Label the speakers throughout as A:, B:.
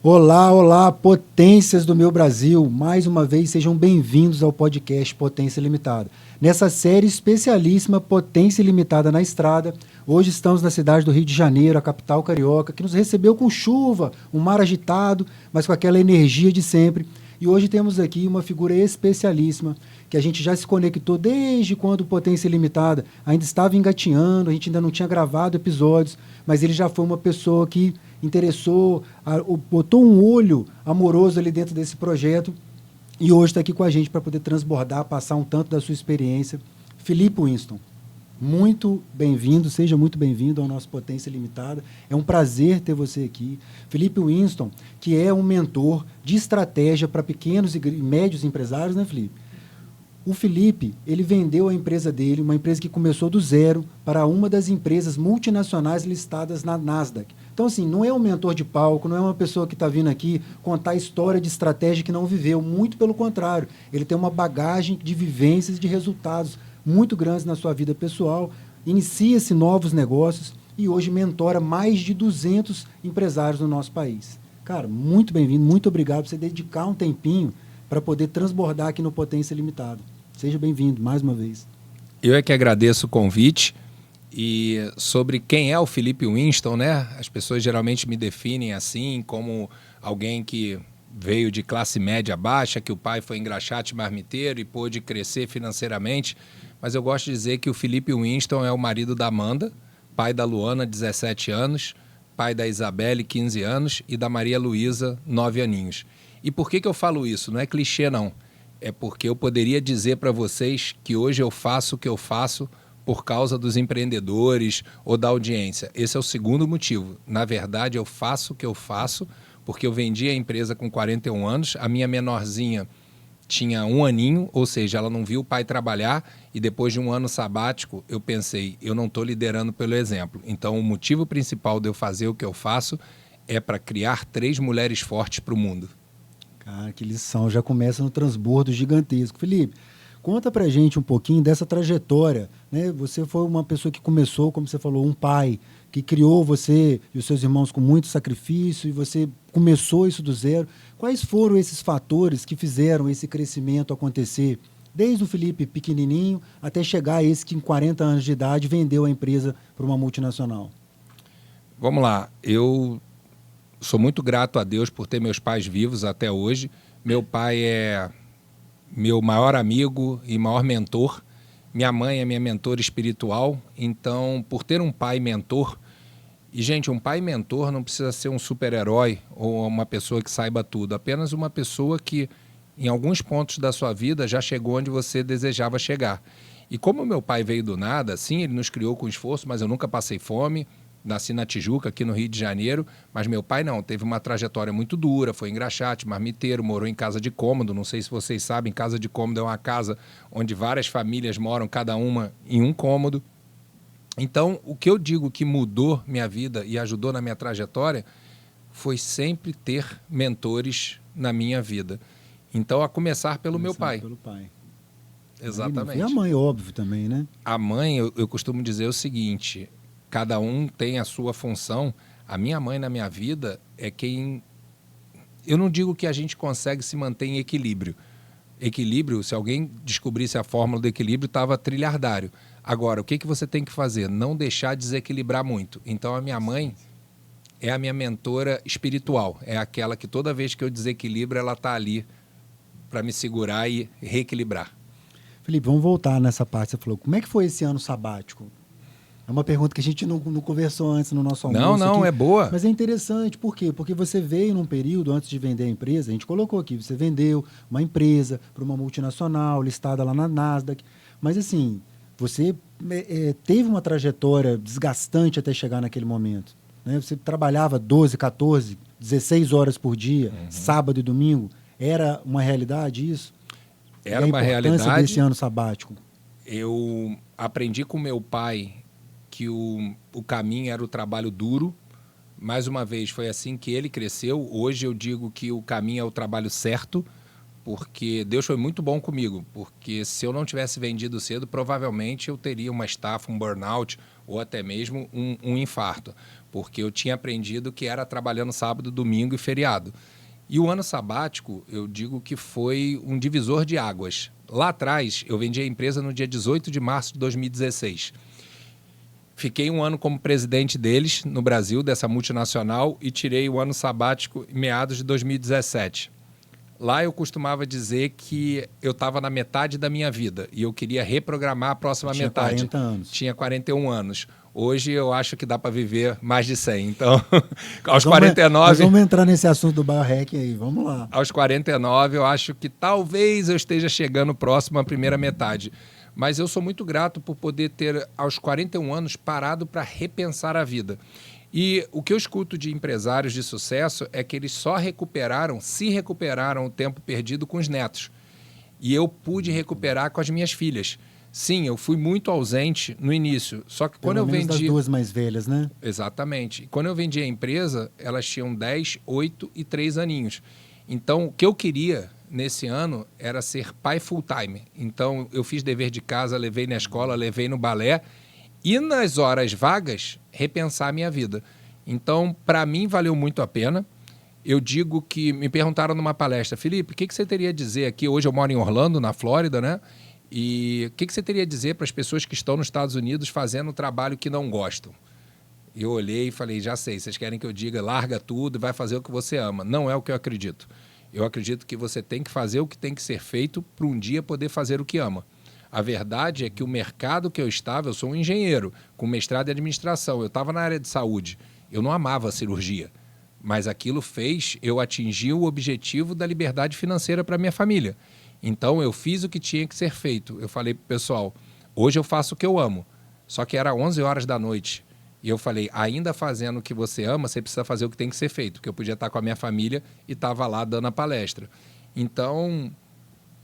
A: Olá, olá, potências do meu Brasil. Mais uma vez, sejam bem-vindos ao podcast Potência Limitada. Nessa série especialíssima Potência Limitada na Estrada, hoje estamos na cidade do Rio de Janeiro, a capital carioca, que nos recebeu com chuva, um mar agitado, mas com aquela energia de sempre. E hoje temos aqui uma figura especialíssima, que a gente já se conectou desde quando Potência Limitada ainda estava engatinhando, a gente ainda não tinha gravado episódios, mas ele já foi uma pessoa que interessou, botou um olho amoroso ali dentro desse projeto e hoje está aqui com a gente para poder transbordar, passar um tanto da sua experiência. Felipe Winston, muito bem-vindo, seja muito bem-vindo ao nosso Potência Limitada. É um prazer ter você aqui. Felipe Winston, que é um mentor de estratégia para pequenos e médios empresários, né, Felipe? O Felipe, ele vendeu a empresa dele, uma empresa que começou do zero, para uma das empresas multinacionais listadas na Nasdaq. Então, assim, não é um mentor de palco, não é uma pessoa que está vindo aqui contar história de estratégia que não viveu. Muito pelo contrário, ele tem uma bagagem de vivências e de resultados muito grandes na sua vida pessoal, inicia-se novos negócios e hoje mentora mais de 200 empresários no nosso país. Cara, muito bem-vindo, muito obrigado por você dedicar um tempinho para poder transbordar aqui no Potência Limitada. Seja bem-vindo mais uma vez.
B: Eu é que agradeço o convite. E sobre quem é o Felipe Winston, né? As pessoas geralmente me definem assim, como alguém que veio de classe média baixa, que o pai foi engraxate marmiteiro e pôde crescer financeiramente. Mas eu gosto de dizer que o Felipe Winston é o marido da Amanda, pai da Luana, 17 anos, pai da Isabelle, 15 anos, e da Maria Luísa, 9 aninhos. E por que eu falo isso? Não é clichê, não. É porque eu poderia dizer para vocês que hoje eu faço o que eu faço por causa dos empreendedores ou da audiência. Esse é o segundo motivo. Na verdade, eu faço o que eu faço porque eu vendi a empresa com 41 anos, a minha menorzinha tinha 1 aninho, ou seja, ela não viu o pai trabalhar e depois de um ano sabático eu pensei, eu não estou liderando pelo exemplo. Então o motivo principal de eu fazer o que eu faço é para criar 3 mulheres fortes para o mundo.
A: Cara, que lição, já começa no transbordo gigantesco. Felipe, conta pra gente um pouquinho dessa trajetória, né? Você foi uma pessoa que começou, como você falou, um pai que criou você e os seus irmãos com muito sacrifício e você começou isso do zero. Quais foram esses fatores que fizeram esse crescimento acontecer, desde o Felipe pequenininho até chegar a esse que em 40 anos de idade vendeu a empresa para uma multinacional?
B: Vamos lá, eu sou muito grato a Deus por ter meus pais vivos até hoje. Meu pai é meu maior amigo e maior mentor. Minha mãe é minha mentora espiritual. Então, por ter um pai mentor... E, gente, um pai mentor não precisa ser um super-herói ou uma pessoa que saiba tudo. Apenas uma pessoa que, em alguns pontos da sua vida, já chegou onde você desejava chegar. E como meu pai veio do nada, sim, ele nos criou com esforço, mas eu nunca passei fome. Nasci na Tijuca, aqui no Rio de Janeiro, mas meu pai não, teve uma trajetória muito dura, foi engraxate, marmiteiro, morou em casa de cômodo, não sei se vocês sabem, casa de cômodo é uma casa onde várias famílias moram, cada uma em um cômodo. Então, o que eu digo que mudou minha vida e ajudou na minha trajetória foi sempre ter mentores na minha vida. Então, a começar pelo meu pai.
A: Pelo pai.
B: Exatamente.
A: E a mãe, óbvio, também, né?
B: A mãe, eu costumo dizer o seguinte, cada um tem a sua função. A minha mãe na minha vida é quem... Eu não digo que a gente consegue se manter em equilíbrio. Equilíbrio, se alguém descobrisse a fórmula do equilíbrio, estava trilhardário. Agora, o que você tem que fazer? Não deixar desequilibrar muito. Então, a minha mãe é a minha mentora espiritual. É aquela que toda vez que eu desequilibro, ela está ali para me segurar e reequilibrar.
A: Felipe, vamos voltar nessa parte. Você falou, como é que foi esse ano sabático? É uma pergunta que a gente não conversou antes no nosso almoço.
B: Não,
A: aqui,
B: é boa.
A: Mas é interessante, por quê? Porque você veio num período, antes de vender a empresa, a gente colocou aqui, você vendeu uma empresa para uma multinacional, listada lá na Nasdaq, mas assim, você teve uma trajetória desgastante até chegar naquele momento. Né? Você trabalhava 12, 14, 16 horas por dia, sábado e domingo. Era uma realidade isso?
B: Era uma realidade.
A: A importância desse ano sabático?
B: Eu aprendi com meu pai que o caminho era o trabalho duro. Mais uma vez, foi assim que ele cresceu. Hoje eu digo que o caminho é o trabalho certo, porque Deus foi muito bom comigo, porque se eu não tivesse vendido cedo, provavelmente eu teria uma estafa, um burnout ou até mesmo um infarto, porque eu tinha aprendido que era trabalhando sábado, domingo e feriado. E o ano sabático, eu digo que foi um divisor de águas. Lá atrás, eu vendi a empresa no dia 18 de março de 2016. Fiquei um ano como presidente deles no Brasil, dessa multinacional, e tirei o ano sabático em meados de 2017. Lá eu costumava dizer que eu estava na metade da minha vida e eu queria reprogramar a próxima metade.
A: Tinha 40 anos.
B: Tinha 41 anos. Hoje eu acho que dá para viver mais de 100. Então, aos 49...
A: Nós vamos entrar nesse assunto do biohacking aí, vamos lá.
B: Aos 49 eu acho que talvez eu esteja chegando próximo à primeira metade. Mas eu sou muito grato por poder ter, aos 41 anos, parado para repensar a vida. E o que eu escuto de empresários de sucesso é que eles só se recuperaram o tempo perdido com os netos. E eu pude recuperar com as minhas filhas. Sim, eu fui muito ausente no início, só que quando eu vendi...
A: das duas mais velhas, né?
B: Exatamente. Quando eu vendi a empresa, elas tinham 10, 8 e 3 aninhos. Então, o que eu queria nesse ano era ser pai full time. Então, eu fiz dever de casa, levei na escola, levei no balé e nas horas vagas, repensar a minha vida. Então, para mim, valeu muito a pena. Eu digo que me perguntaram numa palestra, Felipe, o que você teria a dizer aqui? Hoje eu moro em Orlando, na Flórida, né? E o que você teria a dizer para as pessoas que estão nos Estados Unidos fazendo um trabalho que não gostam? Eu olhei e falei, já sei, vocês querem que eu diga, larga tudo e vai fazer o que você ama. Não é o que eu acredito. Eu acredito que você tem que fazer o que tem que ser feito para um dia poder fazer o que ama. A verdade é que o mercado que eu estava, eu sou um engenheiro com mestrado em administração, eu estava na área de saúde, eu não amava a cirurgia, mas aquilo fez eu atingir o objetivo da liberdade financeira para minha família. Então eu fiz o que tinha que ser feito. Eu falei para o pessoal, hoje eu faço o que eu amo, só que era 11 horas da noite. E eu falei, ainda fazendo o que você ama, você precisa fazer o que tem que ser feito, porque eu podia estar com a minha família e estava lá dando a palestra. Então,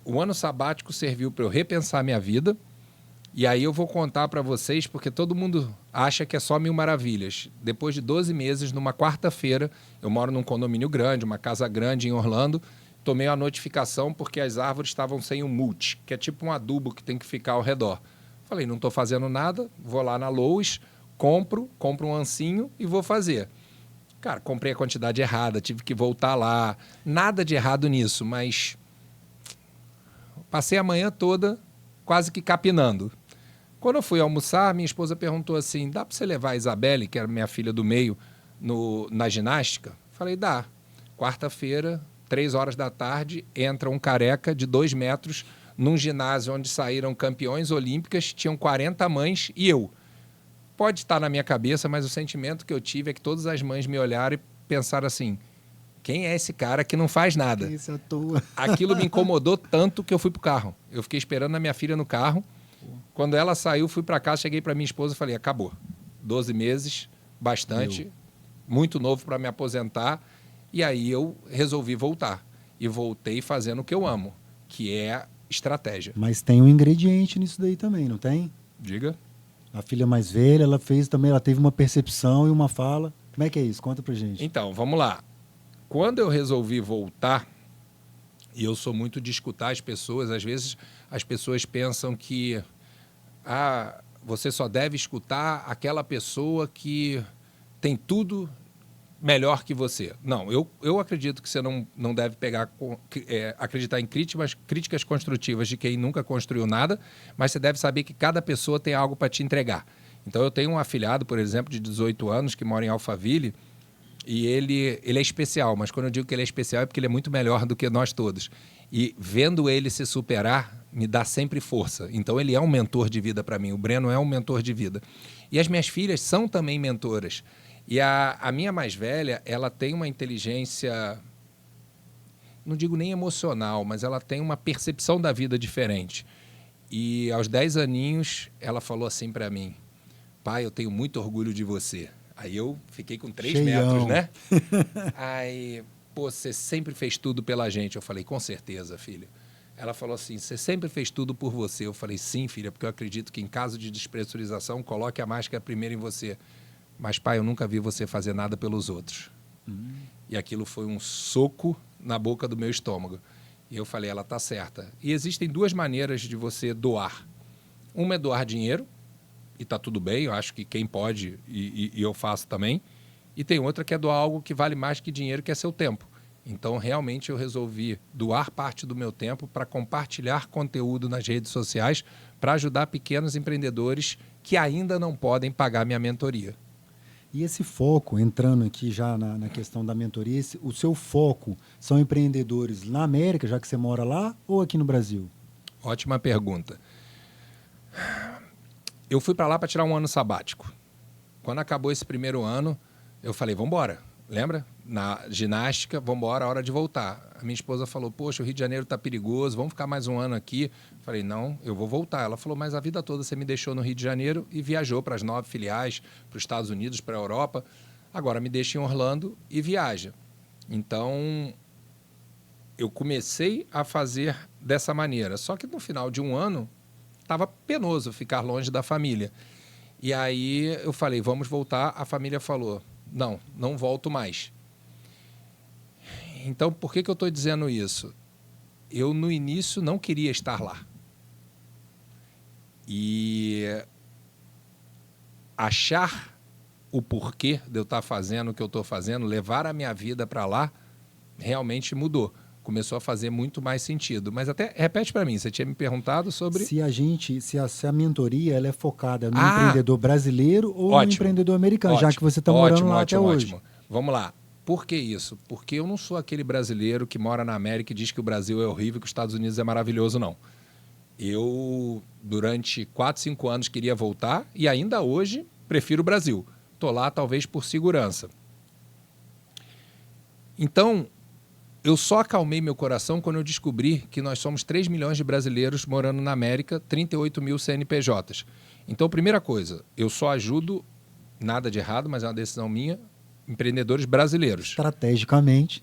B: o ano sabático serviu para eu repensar minha vida. E aí eu vou contar para vocês, porque todo mundo acha que é só 1000 maravilhas. Depois de 12 meses, numa quarta-feira, eu moro num condomínio grande, uma casa grande em Orlando, tomei uma notificação porque as árvores estavam sem um mulch, que é tipo um adubo que tem que ficar ao redor. Falei, não estou fazendo nada, vou lá na Lowe's, compro um ancinho e vou fazer. Cara, comprei a quantidade errada, tive que voltar lá. Nada de errado nisso, mas passei a manhã toda quase que capinando. Quando eu fui almoçar, minha esposa perguntou assim, dá para você levar a Isabelle, que era minha filha do meio, na ginástica? Falei, dá. Quarta-feira, 3 horas da tarde, entra um careca de 2 metros num ginásio onde saíram campeões olímpicas, tinham 40 mães e eu. Pode estar na minha cabeça, mas o sentimento que eu tive é que todas as mães me olharam e pensaram assim, quem é esse cara que não faz nada?
A: Esse à toa.
B: Aquilo me incomodou tanto que eu fui pro carro. Eu fiquei esperando a minha filha no carro. Quando ela saiu, fui para casa, cheguei para minha esposa e falei, acabou. 12 meses, bastante, muito novo para me aposentar. E aí eu resolvi voltar. E voltei fazendo o que eu amo, que é estratégia.
A: Mas tem um ingrediente nisso daí também, não tem?
B: Diga.
A: A filha mais velha, ela teve uma percepção e uma fala. Como é que é isso? Conta pra gente.
B: Então, vamos lá. Quando eu resolvi voltar, e eu sou muito de escutar as pessoas, às vezes as pessoas pensam que você só deve escutar aquela pessoa que tem tudo melhor que você. Não, eu acredito que você não deve acreditar em críticas construtivas de quem nunca construiu nada, mas você deve saber que cada pessoa tem algo para te entregar. Então, eu tenho um afilhado, por exemplo, de 18 anos, que mora em Alphaville, e ele é especial, mas quando eu digo que ele é especial é porque ele é muito melhor do que nós todos. E vendo ele se superar, me dá sempre força. Então, ele é um mentor de vida para mim. O Breno é um mentor de vida. E as minhas filhas são também mentoras. E a minha mais velha, ela tem uma inteligência, não digo nem emocional, mas ela tem uma percepção da vida diferente. E aos 10 aninhos, ela falou assim para mim, pai, eu tenho muito orgulho de você. Aí eu fiquei com 3 metros, né? Aí, pô, você sempre fez tudo pela gente. Eu falei, com certeza, filha. Ela falou assim, você sempre fez tudo por você. Eu falei, sim, filha, porque eu acredito que em caso de despressurização, coloque a máscara primeiro em você. Mas, pai, eu nunca vi você fazer nada pelos outros. E aquilo foi um soco na boca do meu estômago. E eu falei, ela está certa. E existem duas maneiras de você doar. Uma é doar dinheiro, e está tudo bem, eu acho que quem pode, e eu faço também. E tem outra que é doar algo que vale mais que dinheiro, que é seu tempo. Então, realmente, eu resolvi doar parte do meu tempo para compartilhar conteúdo nas redes sociais para ajudar pequenos empreendedores que ainda não podem pagar minha mentoria.
A: E esse foco, entrando aqui já na questão da mentoria, o seu foco são empreendedores na América, já que você mora lá, ou aqui no Brasil?
B: Ótima pergunta. Eu fui para lá para tirar um ano sabático. Quando acabou esse primeiro ano, eu falei, vamos embora. Lembra? Na ginástica, vamos embora, hora de voltar. A minha esposa falou, poxa, o Rio de Janeiro está perigoso, vamos ficar mais um ano aqui. Falei, não, eu vou voltar. Ela falou, mas a vida toda você me deixou no Rio de Janeiro e viajou para as 9 filiais, para os Estados Unidos, para a Europa. Agora me deixa em Orlando e viaja. Então, eu comecei a fazer dessa maneira. Só que no final de um ano, estava penoso ficar longe da família. E aí eu falei, vamos voltar. A família falou, não, não volto mais. Então, por que eu estou dizendo isso? Eu, no início, não queria estar lá. E achar o porquê de eu estar fazendo o que eu estou fazendo, levar a minha vida para lá, realmente mudou. Começou a fazer muito mais sentido. Mas até, repete para mim, você tinha me perguntado sobre...
A: Se a mentoria ela é focada no empreendedor brasileiro ou no empreendedor americano, já que você está morando lá até hoje.
B: Ótimo. Vamos lá. Por que isso? Porque eu não sou aquele brasileiro que mora na América e diz que o Brasil é horrível e que os Estados Unidos é maravilhoso, não. Eu, durante 4, 5 anos, queria voltar e ainda hoje prefiro o Brasil. Estou lá talvez por segurança. Então, eu só acalmei meu coração quando eu descobri que nós somos 3 milhões de brasileiros morando na América, 38 mil CNPJs. Então, primeira coisa, eu só ajudo, nada de errado, mas é uma decisão minha, empreendedores brasileiros.
A: Estrategicamente.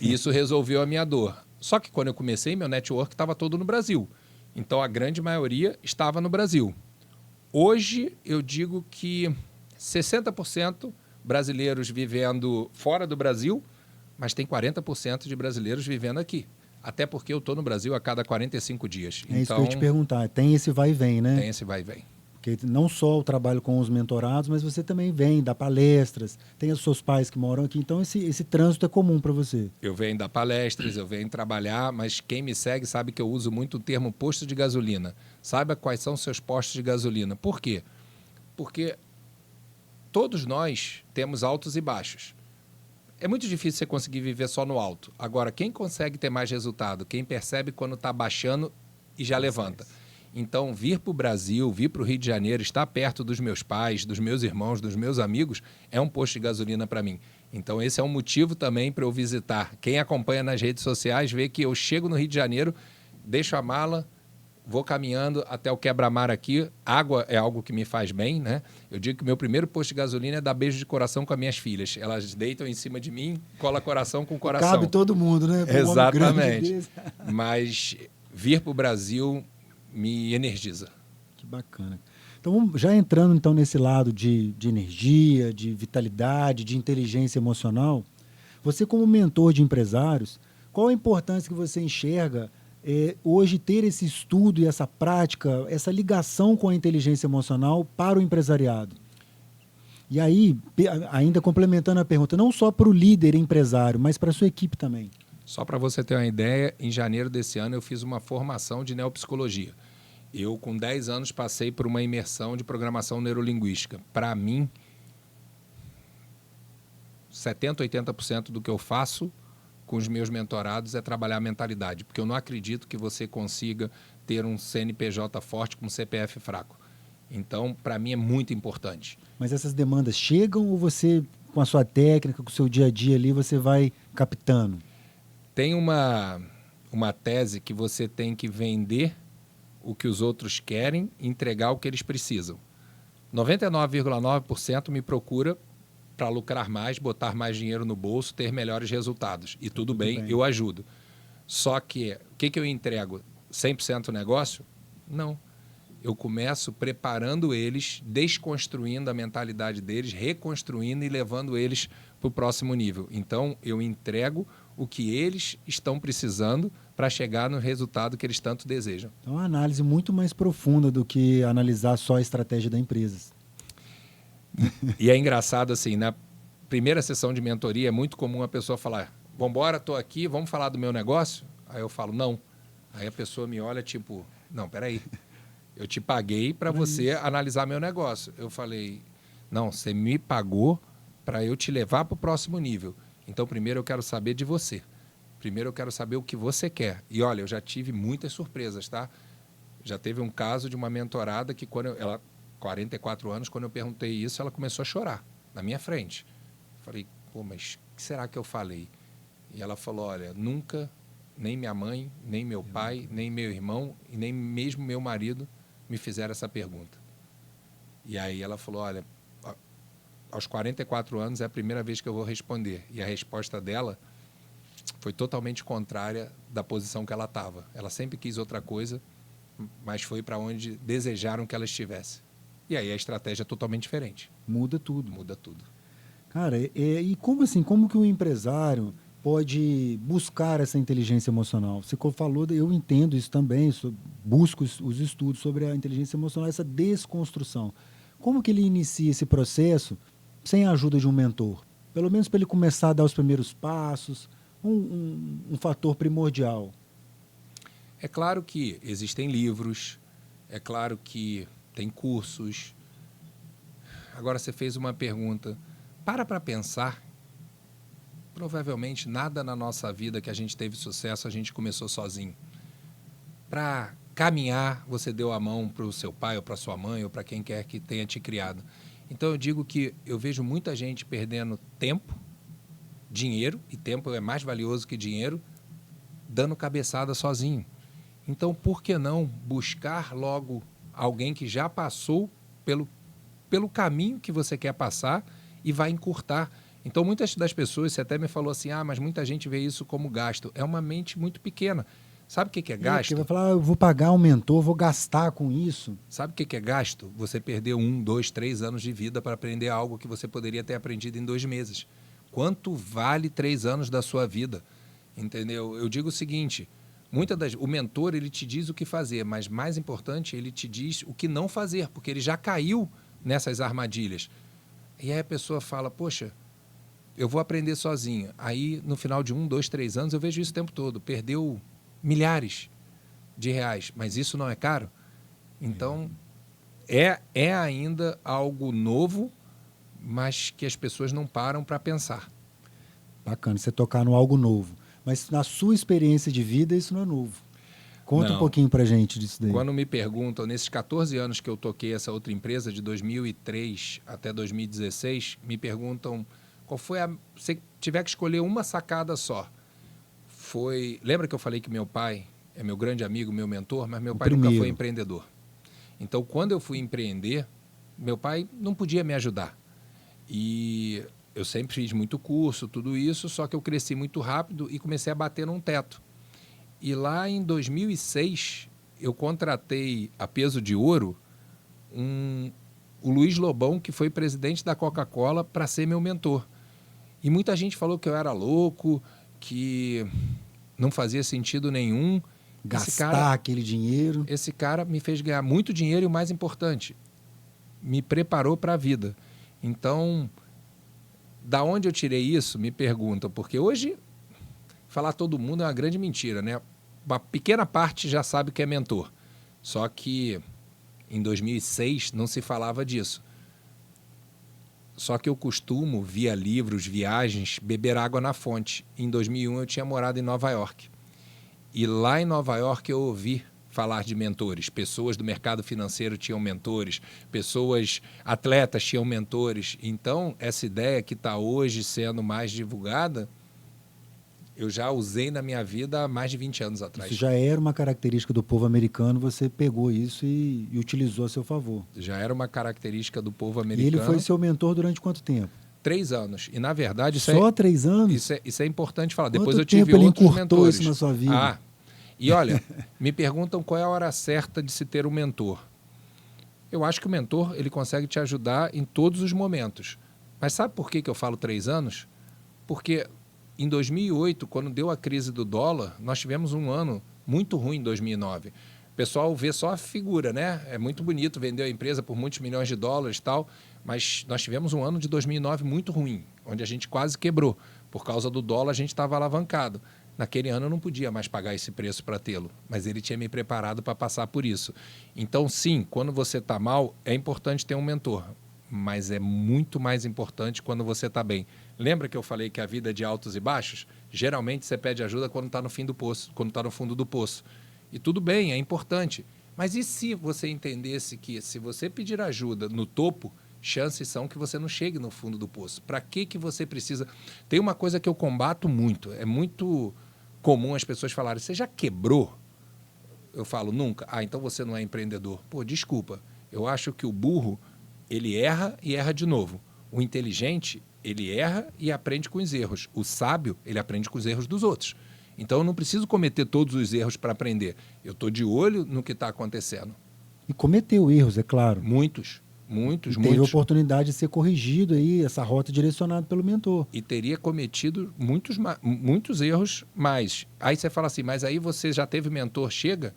B: E isso resolveu a minha dor. Só que quando eu comecei, meu network estava todo no Brasil. Então, a grande maioria estava no Brasil. Hoje, eu digo que 60% brasileiros vivendo fora do Brasil, mas tem 40% de brasileiros vivendo aqui. Até porque eu estou no Brasil a cada 45 dias.
A: É isso que eu ia te perguntar. Tem esse vai e vem, né?
B: Tem esse vai e vem.
A: Porque não só o trabalho com os mentorados, mas você também vem, dá palestras, tem os seus pais que moram aqui. Então, esse trânsito é comum para você.
B: Eu venho dar palestras, eu venho trabalhar, mas quem me segue sabe que eu uso muito o termo posto de gasolina. Saiba quais são seus postos de gasolina. Por quê? Porque todos nós temos altos e baixos. É muito difícil você conseguir viver só no alto. Agora, quem consegue ter mais resultado? Quem percebe quando está baixando e já levanta. Então, vir para o Brasil, vir para o Rio de Janeiro, estar perto dos meus pais, dos meus irmãos, dos meus amigos, é um posto de gasolina para mim. Então, esse é um motivo também para eu visitar. Quem acompanha nas redes sociais vê que eu chego no Rio de Janeiro, deixo a mala, vou caminhando até o quebra-mar aqui. Água é algo que me faz bem, né? Eu digo que o meu primeiro posto de gasolina é dar beijo de coração com as minhas filhas. Elas deitam em cima de mim, cola coração com coração.
A: Cabe todo mundo, né?
B: Exatamente. Mas vir para o Brasil me energiza.
A: Que bacana. Então, já entrando então nesse lado de energia, de vitalidade, de inteligência emocional, você como mentor de empresários, qual a importância que você enxerga hoje ter esse estudo e essa prática, essa ligação com a inteligência emocional para o empresariado? E aí, ainda complementando a pergunta, não só para o líder empresário, mas para a sua equipe também.
B: Só para você ter uma ideia, em janeiro desse ano eu fiz uma formação de neopsicologia. Eu, com 10 anos, passei por uma imersão de programação neurolinguística. Para mim, 70%, 80% do que eu faço com os meus mentorados é trabalhar a mentalidade, porque eu não acredito que você consiga ter um CNPJ forte com um CPF fraco. Então, para mim, é muito importante.
A: Mas essas demandas chegam ou você, com a sua técnica, com o seu dia a dia ali, você vai captando?
B: Tem uma tese que você tem que vender o que os outros querem e entregar o que eles precisam. 99,9% me procura para lucrar mais, botar mais dinheiro no bolso, ter melhores resultados. E tudo bem, eu ajudo. Só que, o que eu entrego? 100% negócio? Não. Eu começo preparando eles, desconstruindo a mentalidade deles, reconstruindo e levando eles para o próximo nível. Então, eu entrego o que eles estão precisando para chegar no resultado que eles tanto desejam.
A: Então, é uma análise muito mais profunda do que analisar só a estratégia da empresa.
B: E é engraçado, assim, na primeira sessão de mentoria, é muito comum a pessoa falar, vambora, estou aqui, vamos falar do meu negócio? Aí eu falo, não. Aí a pessoa me olha, tipo, não, peraí, eu te paguei para você analisar meu negócio. Eu falei, não, você me pagou para eu te levar para o próximo nível. Então, primeiro eu quero saber de você. Primeiro eu quero saber o que você quer. E olha, eu já tive muitas surpresas, tá? Já teve um caso de uma mentorada que, quando ela, 44 anos, quando eu perguntei isso, ela começou a chorar na minha frente. Falei, pô, mas o que será que eu falei? E ela falou, olha, nunca, nem minha mãe, nem meu pai, nem meu irmão, e nem mesmo meu marido me fizeram essa pergunta. E aí ela falou, olha, aos 44 anos é a primeira vez que eu vou responder. E a resposta dela foi totalmente contrária da posição que ela estava. Ela sempre quis outra coisa, mas foi para onde desejaram que ela estivesse. E aí a estratégia é totalmente diferente.
A: Muda tudo.
B: Muda tudo.
A: Cara, e como assim, como que o empresário pode buscar essa inteligência emocional? Você falou, eu entendo isso também, busco os estudos sobre a inteligência emocional, essa desconstrução. Como que ele inicia esse processo sem a ajuda de um mentor? Pelo menos para ele começar a dar os primeiros passos, um fator primordial.
B: É claro que existem livros, é claro que tem cursos. Agora você fez uma pergunta. Para pensar, provavelmente nada na nossa vida que a gente teve sucesso, a gente começou sozinho. Para caminhar, você deu a mão para o seu pai ou para sua mãe ou para quem quer que tenha te criado. Então eu digo que eu vejo muita gente perdendo tempo, dinheiro, e tempo é mais valioso que dinheiro, dando cabeçada sozinho. Então, por que não buscar logo alguém que já passou pelo caminho que você quer passar e vai encurtar? Então, muitas das pessoas, você até me falou assim, mas muita gente vê isso como gasto. É uma mente muito pequena. Sabe o que é gasto?
A: Porque vai falar, eu vou pagar um mentor, vou gastar com isso.
B: Sabe o que é gasto? Você perdeu 1, 2, 3 anos de vida para aprender algo que você poderia ter aprendido em 2 meses. Quanto vale 3 anos da sua vida? Entendeu? Eu digo o seguinte, o mentor ele te diz o que fazer, mas mais importante, ele te diz o que não fazer, porque ele já caiu nessas armadilhas. E aí a pessoa fala, poxa, eu vou aprender sozinho. Aí, no final de 1, 2, 3 anos, eu vejo isso o tempo todo. Perdeu milhares de reais, mas isso não é caro? Então, é ainda algo novo, mas que as pessoas não param para pensar.
A: Bacana, você tocar no algo novo. Mas na sua experiência de vida, isso não é novo. Conta um pouquinho pra gente disso daí.
B: Quando me perguntam, nesses 14 anos que eu toquei essa outra empresa, de 2003 até 2016, me perguntam qual foi se tiver que escolher uma sacada só. Lembra que eu falei que meu pai é meu grande amigo, meu mentor, mas meu pai nunca foi empreendedor. Então, quando eu fui empreender, meu pai não podia me ajudar. E eu sempre fiz muito curso, tudo isso, só que eu cresci muito rápido e comecei a bater num teto. E lá em 2006, eu contratei a peso de ouro o Luiz Lobão, que foi presidente da Coca-Cola, para ser meu mentor. E muita gente falou que eu era louco, que não fazia sentido nenhum.
A: Gastar aquele dinheiro.
B: Esse cara me fez ganhar muito dinheiro e, o mais importante, me preparou para a vida. Então, da onde eu tirei isso, me perguntam, porque hoje falar todo mundo é uma grande mentira, né? Uma pequena parte já sabe que é mentor. Só que em 2006 não se falava disso. Só que eu costumo, via livros, viagens, beber água na fonte. Em 2001 eu tinha morado em Nova York. E lá em Nova York eu ouvi falar de mentores. Pessoas do mercado financeiro tinham mentores, atletas tinham mentores. Então, essa ideia que está hoje sendo mais divulgada, eu já usei na minha vida há mais de 20 anos atrás.
A: Isso já era uma característica do povo americano, você pegou isso e utilizou a seu favor.
B: Já era uma característica do povo americano.
A: E ele foi seu mentor durante quanto tempo?
B: 3 anos. E, na verdade...
A: Só 3 anos?
B: Isso é importante falar.
A: Quanto
B: Depois eu tive
A: tempo
B: outros
A: ele encurtou
B: mentores.
A: isso na sua vida?
B: E olha, me perguntam qual é a hora certa de se ter um mentor. Eu acho que o mentor ele consegue te ajudar em todos os momentos. Mas sabe por que eu falo 3 anos? Porque Em 2008, quando deu a crise do dólar, nós tivemos um ano muito ruim em 2009. O pessoal vê só a figura, né? É muito bonito, vendeu a empresa por muitos milhões de dólares e tal, mas nós tivemos um ano de 2009 muito ruim, onde a gente quase quebrou. Por causa do dólar, a gente estava alavancado. Naquele ano eu não podia mais pagar esse preço para tê-lo, mas ele tinha me preparado para passar por isso. Então, sim, quando você está mal, é importante ter um mentor, mas é muito mais importante quando você está bem. Lembra que eu falei que a vida é de altos e baixos? Geralmente você pede ajuda quando está no fim do poço, quando está no fundo do poço. E tudo bem, é importante. Mas e se você entendesse que se você pedir ajuda no topo, chances são que você não chegue no fundo do poço? Para que você precisa? Tem uma coisa que eu combato muito, é muito comum as pessoas falarem, você já quebrou? Eu falo, nunca. Ah, então você não é empreendedor. Pô, desculpa. Eu acho que o burro, ele erra e erra de novo. O inteligente, ele erra e aprende com os erros. O sábio, ele aprende com os erros dos outros. Então, eu não preciso cometer todos os erros para aprender. Eu estou de olho no que está acontecendo.
A: E cometeu erros, é claro.
B: Muitos.
A: Teve a oportunidade de ser corrigido aí, essa rota direcionada pelo mentor.
B: E teria cometido muitos erros mais. Aí você fala assim, mas aí você já teve mentor, chega?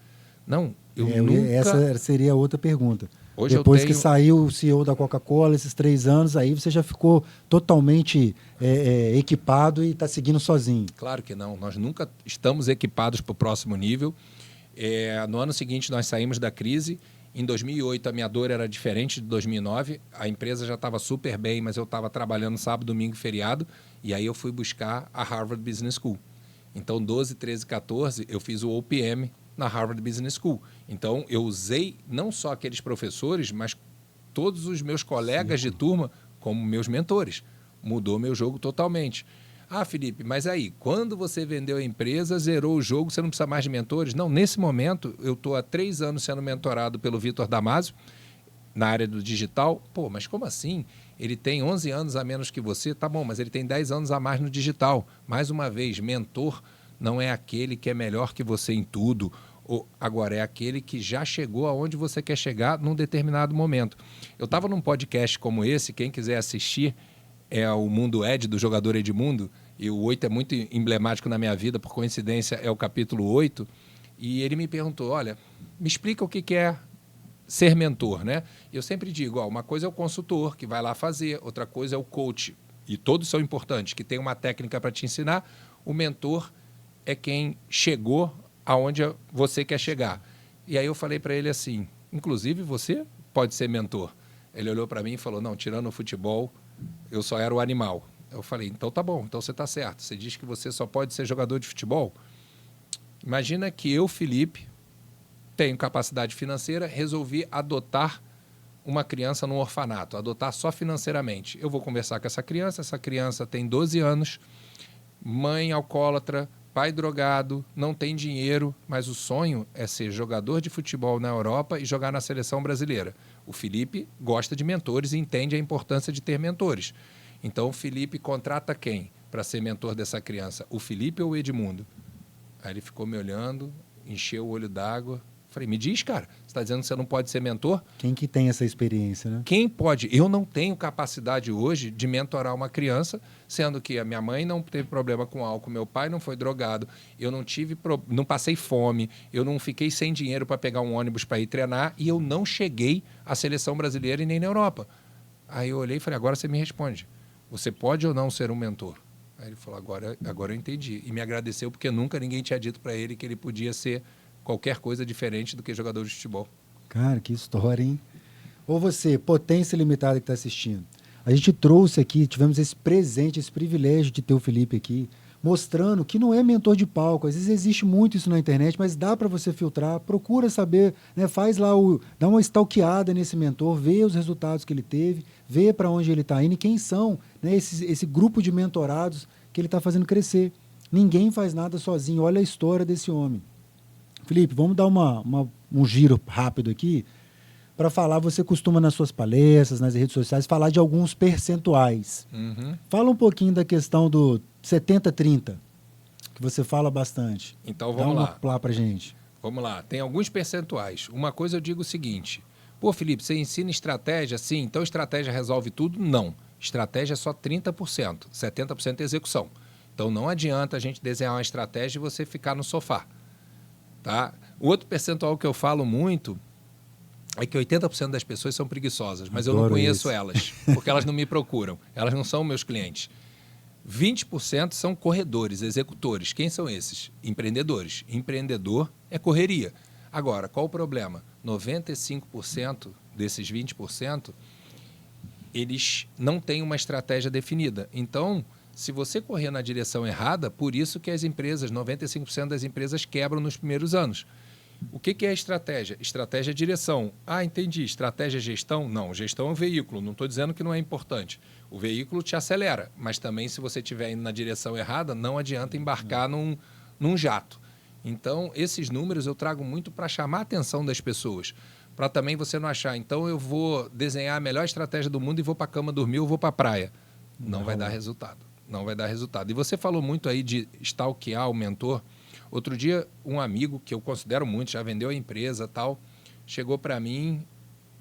B: Não, eu nunca...
A: Essa seria a outra pergunta.
B: Hoje
A: Depois que saiu o CEO da Coca-Cola, esses 3 anos, aí você já ficou totalmente equipado e está seguindo sozinho.
B: Claro que não, nós nunca estamos equipados para o próximo nível. No ano seguinte nós saímos da crise. Em 2008 a minha dor era diferente de 2009, a empresa já estava super bem, mas eu estava trabalhando sábado, domingo e feriado, e aí eu fui buscar a Harvard Business School. Então 12, 13, 14 eu fiz o OPM na Harvard Business School. Então eu usei não só aqueles professores, mas todos os meus colegas de turma como meus mentores. Mudou meu jogo totalmente. Ah, Felipe, mas aí, quando você vendeu a empresa, zerou o jogo, você não precisa mais de mentores? Não, nesse momento, eu estou há 3 anos sendo mentorado pelo Vitor Damasio, na área do digital. Pô, mas como assim? Ele tem 11 anos a menos que você? Tá bom, mas ele tem 10 anos a mais no digital. Mais uma vez, mentor não é aquele que é melhor que você em tudo. Agora, é aquele que já chegou aonde você quer chegar num determinado momento. Eu estava num podcast como esse, quem quiser assistir, é o Mundo Ed, do jogador Edmundo, e o 8 é muito emblemático na minha vida, por coincidência é o capítulo 8, e ele me perguntou, olha, me explica o que é ser mentor, né? E eu sempre digo, uma coisa é o consultor, que vai lá fazer, outra coisa é o coach, e todos são importantes, que tem uma técnica para te ensinar. O mentor é quem chegou aonde você quer chegar. E aí eu falei para ele assim, inclusive você pode ser mentor. Ele olhou para mim e falou, não, tirando o futebol, eu só era o animal. Eu falei, então tá bom, então você está certo. Você diz que você só pode ser jogador de futebol? Imagina que eu, Felipe, tenho capacidade financeira, resolvi adotar uma criança num orfanato, adotar só financeiramente. Eu vou conversar com essa criança tem 12 anos, mãe alcoólatra, pai drogado, não tem dinheiro, mas o sonho é ser jogador de futebol na Europa e jogar na seleção brasileira. O Felipe gosta de mentores e entende a importância de ter mentores. Então, o Felipe contrata quem para ser mentor dessa criança? O Felipe ou o Edmundo? Aí ele ficou me olhando, encheu o olho d'água. Falei, me diz, cara, você está dizendo que você não pode ser mentor?
A: Quem que tem essa experiência, né?
B: Quem pode? Eu não tenho capacidade hoje de mentorar uma criança, sendo que a minha mãe não teve problema com álcool, meu pai não foi drogado, eu não passei fome, eu não fiquei sem dinheiro para pegar um ônibus para ir treinar e eu não cheguei à seleção brasileira e nem na Europa. Aí eu olhei e falei, agora você me responde. Você pode ou não ser um mentor? Aí ele falou, agora eu entendi. E me agradeceu porque nunca ninguém tinha dito para ele que ele podia ser qualquer coisa diferente do que jogador de futebol.
A: Cara, que história, hein? Ou você, potência limitada que está assistindo. A gente trouxe aqui, tivemos esse presente, esse privilégio de ter o Felipe aqui, mostrando que não é mentor de palco. Às vezes existe muito isso na internet, mas dá para você filtrar, procura saber, né? Faz lá, dá uma stalkeada nesse mentor, vê os resultados que ele teve, vê para onde ele está indo e quem são, né? Esse grupo de mentorados que ele está fazendo crescer. Ninguém faz nada sozinho. Olha a história desse homem. Felipe, vamos dar um giro rápido aqui para falar, você costuma nas suas palestras, nas redes sociais, falar de alguns percentuais.
B: Uhum.
A: Fala um pouquinho da questão do 70-30, que você fala bastante.
B: Então vamos lá.
A: Dá para gente.
B: Vamos lá, tem alguns percentuais. Uma coisa eu digo o seguinte, pô, Felipe, você ensina estratégia? Sim, então estratégia resolve tudo? Não. Estratégia é só 30%, 70% é execução. Então, não adianta a gente desenhar uma estratégia e você ficar no sofá. Tá? O outro percentual que eu falo muito é que 80% das pessoas são preguiçosas, mas eu não conheço elas, porque elas não me procuram. Elas não são meus clientes. 20% são corredores, executores. Quem são esses? Empreendedores. Empreendedor é correria. Agora, qual o problema? 95% desses 20%, eles não têm uma estratégia definida. Então, se você correr na direção errada, por isso que as empresas, 95% das empresas quebram nos primeiros anos. O que é estratégia? Estratégia é direção. Ah, entendi. Estratégia é gestão? Não, gestão é um veículo. Não estou dizendo que não é importante. O veículo te acelera, mas também se você estiver indo na direção errada, não adianta embarcar num jato. Então, esses números eu trago muito para chamar a atenção das pessoas, para também você não achar, então eu vou desenhar a melhor estratégia do mundo e vou para a cama dormir ou vou para a praia. Não vai dar resultado. Não vai dar resultado. E você falou muito aí de stalkear o mentor. Outro dia, um amigo que eu considero muito, já vendeu a empresa tal, chegou para mim,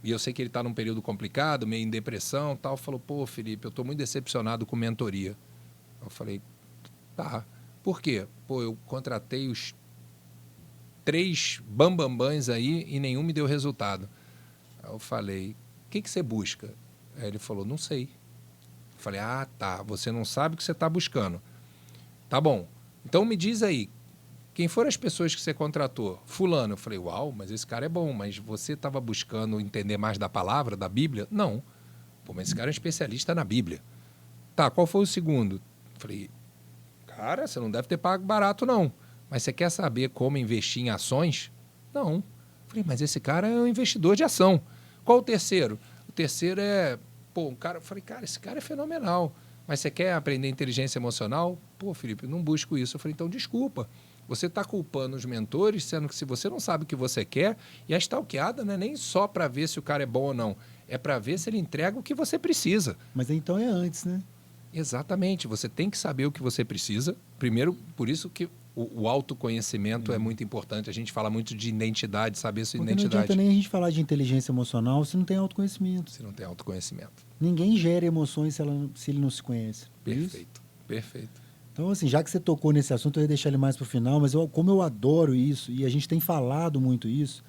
B: e eu sei que ele está num período complicado, meio em depressão tal, falou, pô, Felipe, eu estou muito decepcionado com mentoria. Eu falei, tá, por quê? Pô, eu contratei os 3 bambambãs aí e nenhum me deu resultado. Aí eu falei, o que você busca? Aí ele falou, não sei. Eu falei, ah, tá, você não sabe o que você está buscando. Tá bom, então me diz aí, quem foram as pessoas que você contratou? Fulano. Eu falei, uau, mas esse cara é bom, mas você estava buscando entender mais da palavra, da Bíblia? Não. Pô, mas esse cara é um especialista na Bíblia. Tá, qual foi o segundo? Eu falei, cara, você não deve ter pago barato, não. Mas você quer saber como investir em ações? Não. Eu falei, mas esse cara é um investidor de ação. Qual o terceiro? O terceiro é, pô, um cara... Eu falei, cara, esse cara é fenomenal. Mas você quer aprender inteligência emocional? Pô, Felipe, eu não busco isso. Eu falei, então desculpa. Você está culpando os mentores, sendo que se você não sabe o que você quer, e a stalkeada não é nem só para ver se o cara é bom ou não, é para ver se ele entrega o que você precisa.
A: Mas então é antes, né?
B: Exatamente, você tem que saber o que você precisa. Primeiro, por isso que o autoconhecimento é muito importante. A gente fala muito de identidade, saber sua
A: Porque
B: identidade.
A: não adianta nem a gente falar de inteligência emocional se não tem autoconhecimento.
B: Se não tem autoconhecimento.
A: Ninguém gera emoções se ele não se conhece.
B: Perfeito, perfeito.
A: Então, assim, já que você tocou nesse assunto, eu ia deixar ele mais para o final, mas como eu adoro isso, e a gente tem falado muito isso,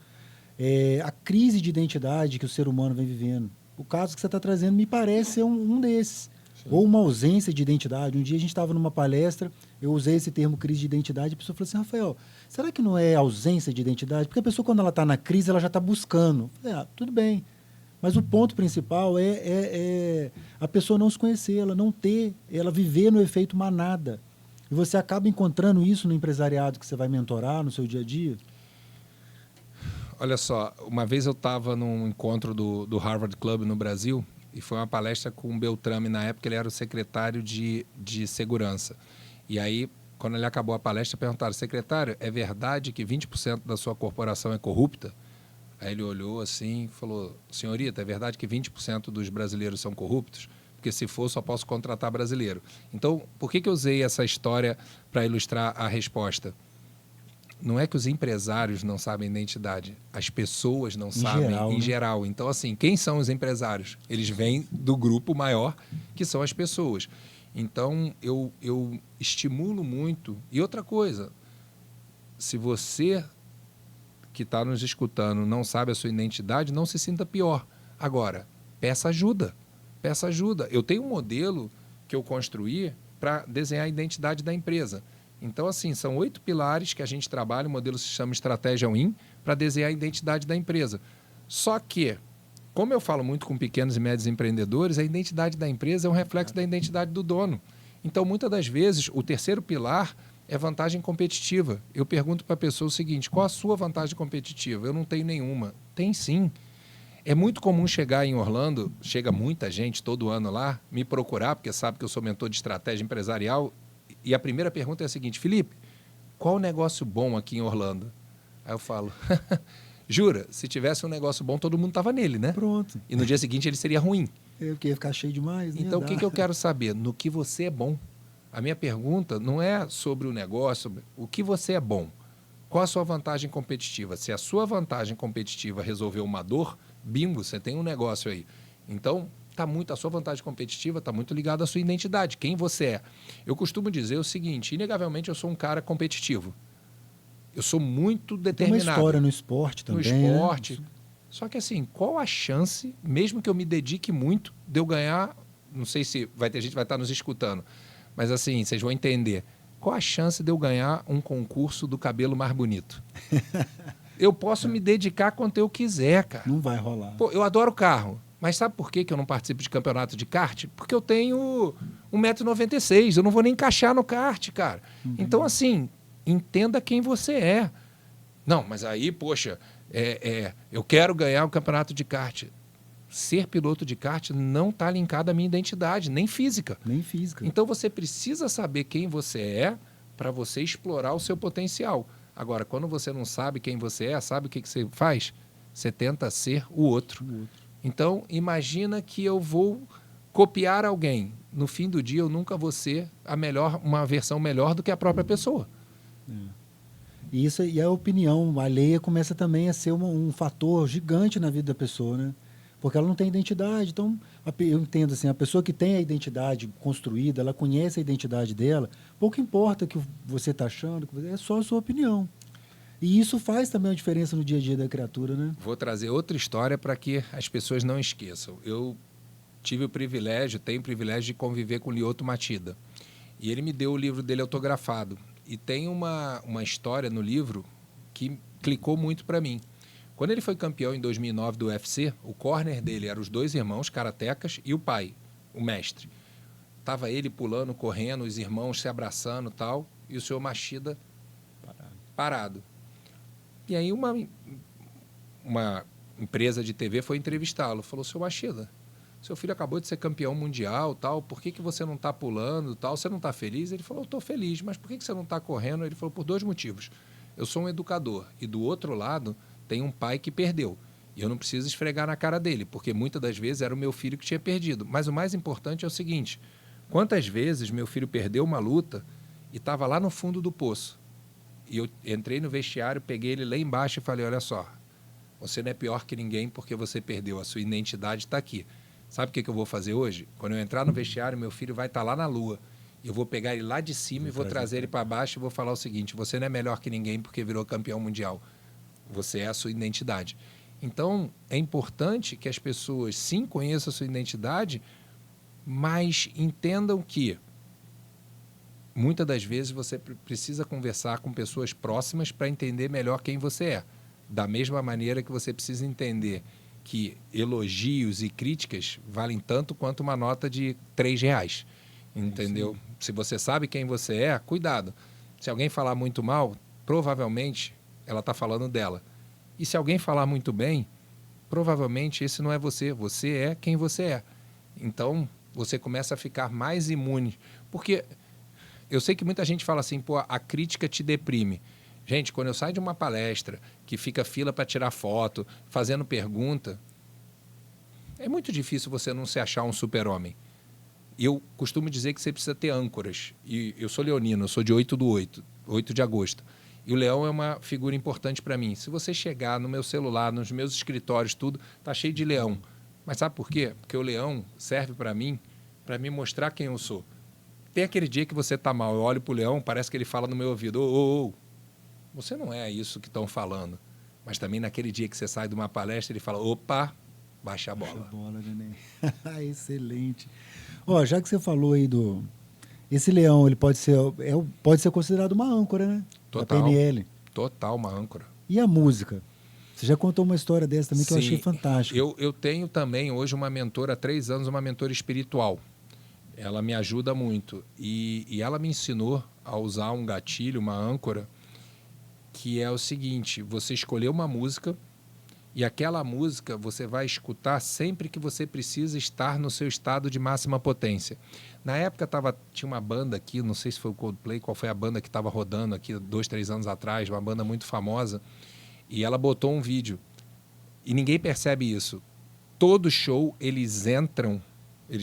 A: a crise de identidade que o ser humano vem vivendo. O caso que você está trazendo me parece ser um desses. Sim. Ou uma ausência de identidade. Um dia a gente estava numa palestra, eu usei esse termo crise de identidade, e a pessoa falou assim, Rafael, será que não é ausência de identidade? Porque a pessoa, quando ela está na crise, ela já está buscando. Eu falei, tudo bem. Mas o ponto principal é a pessoa não se conhecer, ela viver no efeito manada. E você acaba encontrando isso no empresariado que você vai mentorar no seu dia a dia?
B: Olha só, uma vez eu estava num encontro do Harvard Club no Brasil, e foi uma palestra com o Beltrame, na época ele era o secretário de segurança. E aí, quando ele acabou a palestra, perguntaram, secretário, é verdade que 20% da sua corporação é corrupta? Aí ele olhou assim e falou, senhorita, é verdade que 20% dos brasileiros são corruptos? Porque se for, só posso contratar brasileiro. Então, por que eu usei essa história para ilustrar a resposta? Não é que os empresários não sabem identidade, as pessoas não sabem em geral. Então, assim, quem são os empresários? Eles vêm do grupo maior, que são as pessoas. Então, eu estimulo muito. E outra coisa, se você que está nos escutando não sabe a sua identidade, não se sinta pior. Agora, peça ajuda. Peça ajuda. Eu tenho um modelo que eu construí para desenhar a identidade da empresa. Então, assim, são 8 pilares que a gente trabalha, o modelo se chama Estratégia Win, para desenhar a identidade da empresa. Só que, como eu falo muito com pequenos e médios empreendedores, a identidade da empresa é um reflexo da identidade do dono. Então, muitas das vezes, o terceiro pilar é vantagem competitiva. Eu pergunto para a pessoa o seguinte, qual a sua vantagem competitiva? Eu não tenho nenhuma. Tem sim. É muito comum chegar em Orlando, chega muita gente todo ano lá, me procurar, porque sabe que eu sou mentor de estratégia empresarial, e a primeira pergunta é a seguinte, Felipe, qual o negócio bom aqui em Orlando? Aí eu falo, jura, se tivesse um negócio bom, todo mundo estava nele, né?
A: Pronto.
B: E no dia seguinte ele seria ruim.
A: Eu ia ficar cheio demais.
B: Então, o que eu quero saber? No que você é bom. A minha pergunta não é sobre o negócio, sobre o que você é bom. Qual a sua vantagem competitiva? Se a sua vantagem competitiva resolveu uma dor, bingo, você tem um negócio aí. Então, a sua vantagem competitiva está muito ligada à sua identidade, quem você é. Eu costumo dizer o seguinte, inegavelmente eu sou um cara competitivo. Eu sou muito determinado.
A: Tem uma história no esporte também,
B: no esporte.
A: Né?
B: Só que assim, qual a chance, mesmo que eu me dedique muito, de eu ganhar, não sei se vai ter gente que vai estar nos escutando, mas assim, vocês vão entender. Qual a chance de eu ganhar um concurso do cabelo mais bonito? Eu posso me dedicar quanto eu quiser, cara.
A: Não vai rolar.
B: Pô, eu adoro carro. Mas sabe por que eu não participo de campeonato de kart? Porque eu tenho 1,96 m. Eu não vou nem encaixar no kart, cara. Então, assim, entenda quem você é. Não, mas aí, poxa, eu quero ganhar o campeonato de kart. Ser piloto de kart não está linkado à minha identidade, nem física.
A: Nem física.
B: Então, você precisa saber quem você é para você explorar o seu potencial. Agora, quando você não sabe quem você é, sabe o que você faz? Você tenta ser o outro. Então, imagina que eu vou copiar alguém. No fim do dia, eu nunca vou ser uma versão melhor do que a própria pessoa.
A: E a opinião alheia começa também a ser um fator gigante na vida da pessoa, né? Porque ela não tem identidade. Então, eu entendo assim, a pessoa que tem a identidade construída, ela conhece a identidade dela, pouco importa o que você está achando, é só a sua opinião. E isso faz também uma diferença no dia a dia da criatura, né?
B: Vou trazer outra história para que as pessoas não esqueçam. Eu tenho o privilégio de conviver com o Lyoto Machida. E ele me deu o livro dele autografado. E tem uma história no livro que clicou muito para mim. Quando ele foi campeão em 2009 do UFC, o corner dele eram os 2 irmãos karatecas e o pai, o mestre. Tava ele pulando, correndo, os irmãos se abraçando e tal, e o senhor Machida parado. E aí uma empresa de TV foi entrevistá-lo. Falou, senhor Machida, seu filho acabou de ser campeão mundial, tal, por que você não está pulando, tal, você não está feliz? Ele falou, eu estou feliz, mas por que você não está correndo? Ele falou, por 2 motivos. Eu sou um educador e do outro lado tem um pai que perdeu. E eu não preciso esfregar na cara dele, porque muitas das vezes era o meu filho que tinha perdido. Mas o mais importante é o seguinte, quantas vezes meu filho perdeu uma luta e estava lá no fundo do poço? E eu entrei no vestiário, peguei ele lá embaixo e falei, olha só, você não é pior que ninguém porque você perdeu, a sua identidade está aqui. Sabe o que eu vou fazer hoje? Quando eu entrar no vestiário, meu filho vai estar lá na lua. Eu vou pegar ele lá de cima e vou trazer ele para baixo e vou falar o seguinte, você não é melhor que ninguém porque virou campeão mundial. Você é a sua identidade. Então, é importante que as pessoas, sim, conheçam a sua identidade, mas entendam que muitas das vezes você precisa conversar com pessoas próximas para entender melhor quem você é. Da mesma maneira que você precisa entender que elogios e críticas valem tanto quanto uma nota de R$3. Entendeu? Se você sabe quem você é, cuidado. Se alguém falar muito mal, provavelmente ela está falando dela. E se alguém falar muito bem, provavelmente esse não é você. Você é quem você é. Então, você começa a ficar mais imune. Porque eu sei que muita gente fala assim, pô, a crítica te deprime. Gente, quando eu saio de uma palestra, que fica fila para tirar foto, fazendo pergunta, é muito difícil você não se achar um super-homem. E eu costumo dizer que você precisa ter âncoras. E eu sou leonino, eu sou de 8 de agosto. E o leão é uma figura importante para mim. Se você chegar no meu celular, nos meus escritórios, tudo, tá cheio de leão. Mas sabe por quê? Porque o leão serve para mim mostrar quem eu sou. Tem aquele dia que você tá mal, eu olho pro leão, parece que ele fala no meu ouvido, ô, você não é isso que estão falando. Mas também naquele dia que você sai de uma palestra, ele fala, opa, baixa a bola.
A: Baixa a bola, neném. Excelente. Ó, já que você falou aí esse leão, ele pode ser considerado uma âncora, né?
B: Total.
A: Da PNL.
B: Total, uma âncora.
A: E a música? Você já contou uma história dessa também que eu achei fantástica.
B: Eu tenho também hoje uma mentora, há 3 anos, uma mentora espiritual. Ela me ajuda muito. E ela me ensinou a usar um gatilho, uma âncora, que é o seguinte, você escolher uma música e aquela música você vai escutar sempre que você precisa estar no seu estado de máxima potência. Na época tinha uma banda aqui, não sei se foi o Coldplay, qual foi a banda que estava rodando aqui 2, 3 anos atrás, uma banda muito famosa, e ela botou um vídeo. E ninguém percebe isso. Todo show eles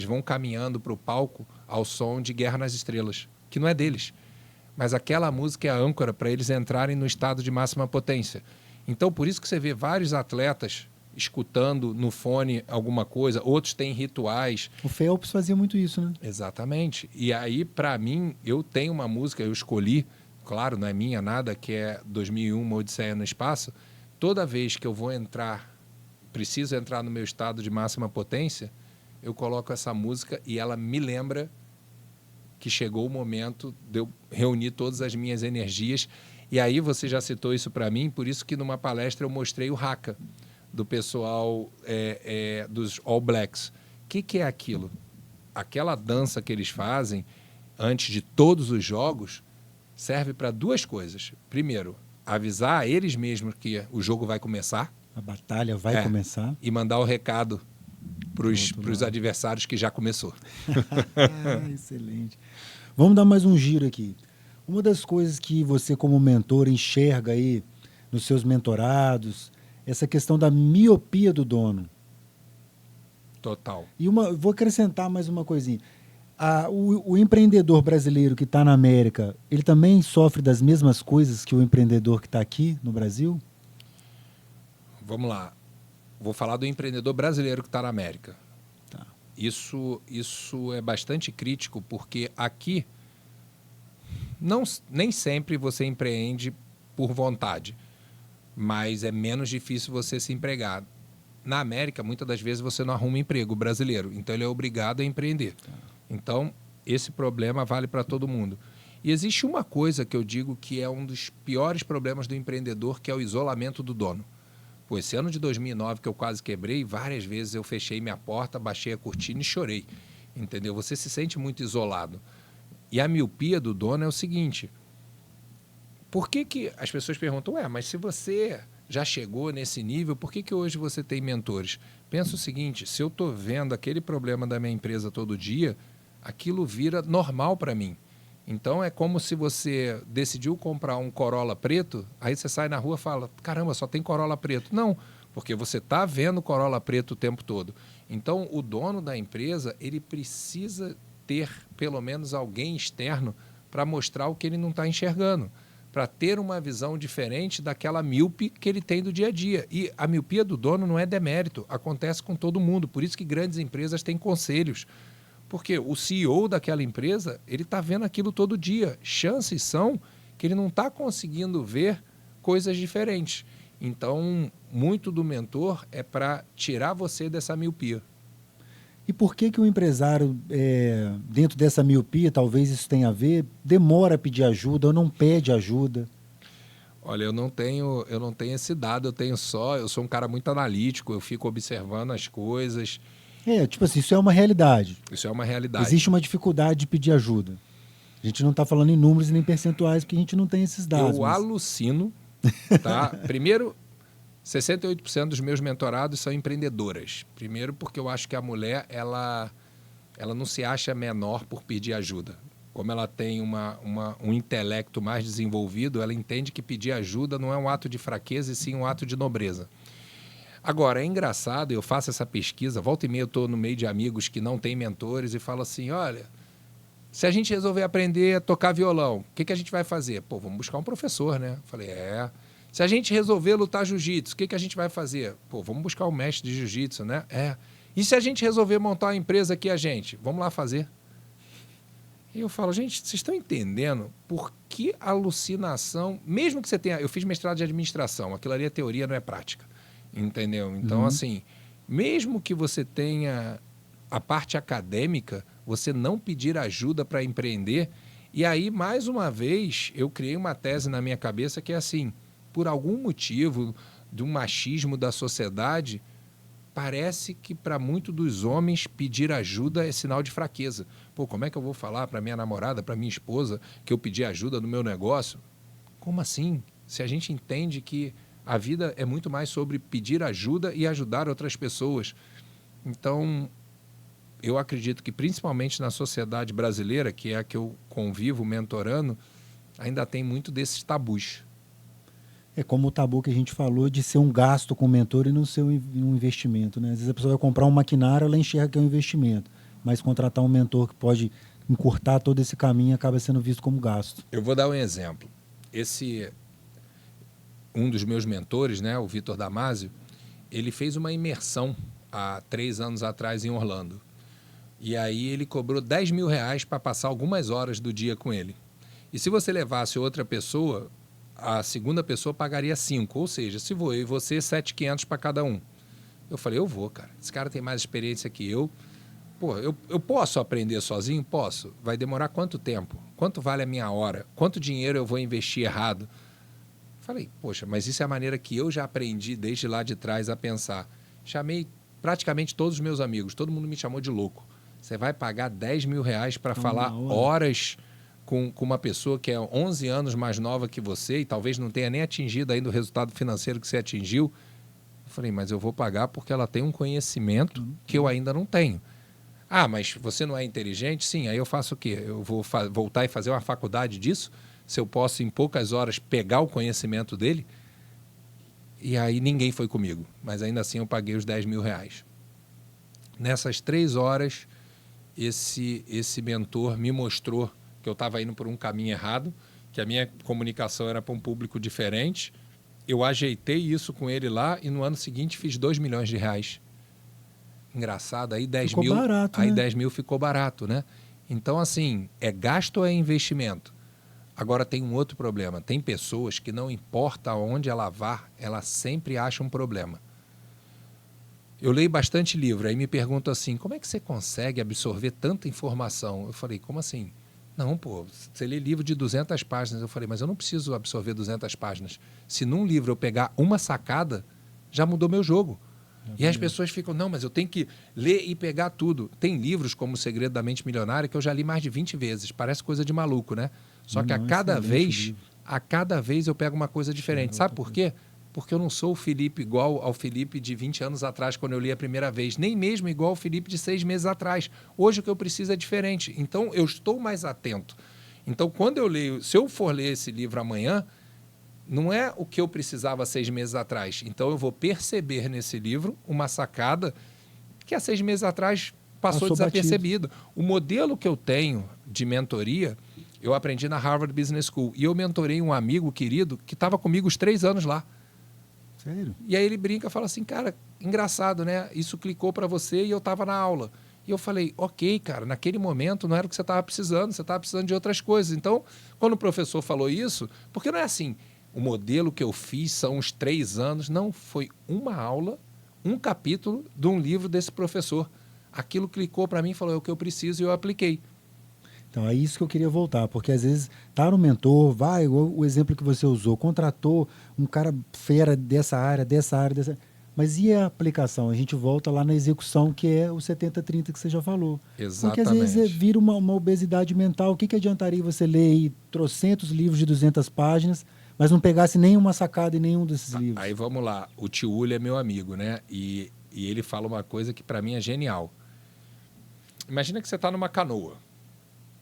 B: vão caminhando para o palco ao som de Guerra nas Estrelas, que não é deles. Mas aquela música é a âncora para eles entrarem no estado de máxima potência. Então, por isso que você vê vários atletas escutando no fone alguma coisa, outros têm rituais.
A: O Phelps fazia muito isso, né?
B: Exatamente. E aí, para mim, eu tenho uma música, eu escolhi, claro, não é minha nada, que é 2001, Uma Odisseia no Espaço. Toda vez que eu vou preciso entrar no meu estado de máxima potência, eu coloco essa música e ela me lembra que chegou o momento de eu reunir todas as minhas energias. E aí você já citou isso para mim, por isso que numa palestra eu mostrei o haka do pessoal dos All Blacks. O que é aquilo? Aquela dança que eles fazem antes de todos os jogos serve para duas coisas. Primeiro, avisar a eles mesmos que o jogo vai começar.
A: A batalha vai começar.
B: E mandar o recado para os adversários que já começou.
A: Excelente. Vamos dar mais um giro aqui. Uma das coisas que você, como mentor, enxerga aí nos seus mentorados, essa questão da miopia do dono.
B: Total.
A: E vou acrescentar mais uma coisinha. O empreendedor brasileiro que está na América, ele também sofre das mesmas coisas que o empreendedor que está aqui no Brasil?
B: Vamos lá. Vou falar do empreendedor brasileiro que está na América.
A: Tá.
B: Isso é bastante crítico, porque aqui nem sempre você empreende por vontade, mas é menos difícil você se empregar. Na América, muitas das vezes, você não arruma emprego brasileiro, então ele é obrigado a empreender. Tá. Então, esse problema vale para todo mundo. E existe uma coisa que eu digo que é um dos piores problemas do empreendedor, que é o isolamento do dono. Pô, esse ano de 2009 que eu quase quebrei, várias vezes eu fechei minha porta, baixei a cortina e chorei. Entendeu? Você se sente muito isolado. E a miopia do dono é o seguinte: por que as pessoas perguntam, mas se você já chegou nesse nível, por que hoje você tem mentores? Pensa o seguinte: se eu estou vendo aquele problema da minha empresa todo dia, aquilo vira normal para mim. Então é como se você decidiu comprar um Corolla preto, aí você sai na rua e fala, caramba, só tem Corolla preto. Não, porque você está vendo Corolla preto o tempo todo. Então o dono da empresa, ele precisa ter pelo menos alguém externo para mostrar o que ele não está enxergando, para ter uma visão diferente daquela míope que ele tem do dia a dia. E a miopia do dono não é demérito, acontece com todo mundo. Por isso que grandes empresas têm conselhos. Porque o CEO daquela empresa, ele está vendo aquilo todo dia. Chances são que ele não está conseguindo ver coisas diferentes. Então, muito do mentor é para tirar você dessa miopia.
A: E por que o empresário, dentro dessa miopia, talvez isso tenha a ver, demora a pedir ajuda ou não pede ajuda?
B: Olha, eu não tenho esse dado, eu sou um cara muito analítico, eu fico observando as coisas.
A: Tipo assim, isso é uma realidade.
B: Isso é uma realidade.
A: Existe uma dificuldade de pedir ajuda. A gente não está falando em números nem percentuais, porque a gente não tem esses dados.
B: Eu alucino, tá? Primeiro, 68% dos meus mentorados são empreendedoras. Primeiro porque eu acho que a mulher, ela não se acha menor por pedir ajuda. Como ela tem um intelecto mais desenvolvido, ela entende que pedir ajuda não é um ato de fraqueza, e sim um ato de nobreza. Agora, é engraçado, eu faço essa pesquisa, volta e meia eu estou no meio de amigos que não têm mentores e falo assim, olha, se a gente resolver aprender a tocar violão, o que a gente vai fazer? Pô, vamos buscar um professor, né? Falei, Se a gente resolver lutar jiu-jitsu, o que a gente vai fazer? Pô, vamos buscar um mestre de jiu-jitsu, né? E se a gente resolver montar uma empresa aqui, vamos lá fazer. E eu falo, gente, vocês estão entendendo por que alucinação, mesmo que você tenha... Eu fiz mestrado de administração, aquilo ali é teoria, não é prática. Entendeu? Então, assim, mesmo que você tenha a parte acadêmica, você não pedir ajuda para empreender. E aí, mais uma vez, eu criei uma tese na minha cabeça que é assim, por algum motivo do machismo da sociedade, parece que para muitos dos homens pedir ajuda é sinal de fraqueza. Pô, como é que eu vou falar para minha namorada, para minha esposa, que eu pedi ajuda no meu negócio? Como assim? Se a gente entende que a vida é muito mais sobre pedir ajuda e ajudar outras pessoas. Então, eu acredito que principalmente na sociedade brasileira, que é a que eu convivo mentorando, ainda tem muito desses tabus.
A: É como o tabu que a gente falou de ser um gasto com o mentor e não ser um investimento, né? Às vezes a pessoa vai comprar um maquinário, ela enxerga que é um investimento, mas contratar um mentor que pode encurtar todo esse caminho acaba sendo visto como gasto.
B: Eu vou dar um exemplo. Um dos meus mentores, né, o Vitor Damasio, ele fez uma imersão há 3 anos atrás em Orlando. E aí ele cobrou R$10.000 para passar algumas horas do dia com ele. E se você levasse outra pessoa, a segunda pessoa pagaria 5. Ou seja, se vou eu e você, 7.500 para cada um. Eu falei, eu vou, cara. Esse cara tem mais experiência que eu. Pô, eu posso aprender sozinho? Posso. Vai demorar quanto tempo? Quanto vale a minha hora? Quanto dinheiro eu vou investir errado? Falei, poxa, mas isso é a maneira que eu já aprendi desde lá de trás a pensar. Chamei praticamente todos os meus amigos. Todo mundo me chamou de louco. Você vai pagar R$10.000 para falar horas com uma pessoa que é 11 anos mais nova que você e talvez não tenha nem atingido ainda o resultado financeiro que você atingiu? Eu falei, mas eu vou pagar porque ela tem um conhecimento que eu ainda não tenho. Ah, mas você não é inteligente? Sim, aí eu faço o quê? Eu vou voltar e fazer uma faculdade disso? Se eu posso, em poucas horas, pegar o conhecimento dele? E aí ninguém foi comigo, mas ainda assim eu paguei os R$10.000. Nessas 3 horas, esse mentor me mostrou que eu estava indo por um caminho errado, que a minha comunicação era para um público diferente. Eu ajeitei isso com ele lá e no ano seguinte fiz R$2 milhões. Engraçado, aí 10
A: ficou
B: mil,
A: barato,
B: aí
A: né?
B: 10 mil ficou barato, né? Então, assim, é gasto ou é investimento? Agora tem um outro problema. Tem pessoas que não importa onde ela vá, ela sempre acha um problema. Eu leio bastante livro, aí me pergunto assim, como é que você consegue absorver tanta informação? Eu falei, como assim? Não, pô, você lê livro de 200 páginas. Eu falei, mas eu não preciso absorver 200 páginas. Se num livro eu pegar uma sacada, já mudou meu jogo. E as pessoas ficam, não, mas eu tenho que ler e pegar tudo. Tem livros como O Segredo da Mente Milionária que eu já li mais de 20 vezes. Parece coisa de maluco, né? Só que a cada vez eu pego uma coisa diferente. Sabe por quê? Porque eu não sou o Felipe igual ao Felipe de 20 anos atrás, quando eu li a primeira vez. Nem mesmo igual ao Felipe de 6 meses atrás. Hoje o que eu preciso é diferente. Então, eu estou mais atento. Então, quando eu leio, se eu for ler esse livro amanhã, não é o que eu precisava 6 meses atrás. Então, eu vou perceber nesse livro uma sacada que há 6 meses atrás passou desapercebido. O modelo que eu tenho de mentoria, eu aprendi na Harvard Business School. E eu mentorei um amigo querido que estava comigo os 3 anos lá.
A: Sério?
B: E aí ele brinca e fala assim, cara, engraçado, né? Isso clicou para você e eu estava na aula. E eu falei, ok, cara, naquele momento não era o que você estava precisando, você estava precisando de outras coisas. Então, quando o professor falou isso, porque não é assim, o modelo que eu fiz são os 3 anos, não, foi uma aula, um capítulo de um livro desse professor. Aquilo clicou para mim e falou, é o que eu preciso e eu apliquei.
A: Então, é isso que eu queria voltar, porque às vezes tá no mentor, vai, o exemplo que você usou, contratou um cara fera dessa área, mas e a aplicação? A gente volta lá na execução, que é o 70-30 que você já falou.
B: Exatamente.
A: Porque às vezes vira uma obesidade mental. O que adiantaria você ler aí trocentos livros de 200 páginas, mas não pegasse nenhuma sacada em nenhum desses livros?
B: Aí vamos lá, o tio Uli é meu amigo, né? E ele fala uma coisa que para mim é genial. Imagina que você está numa canoa.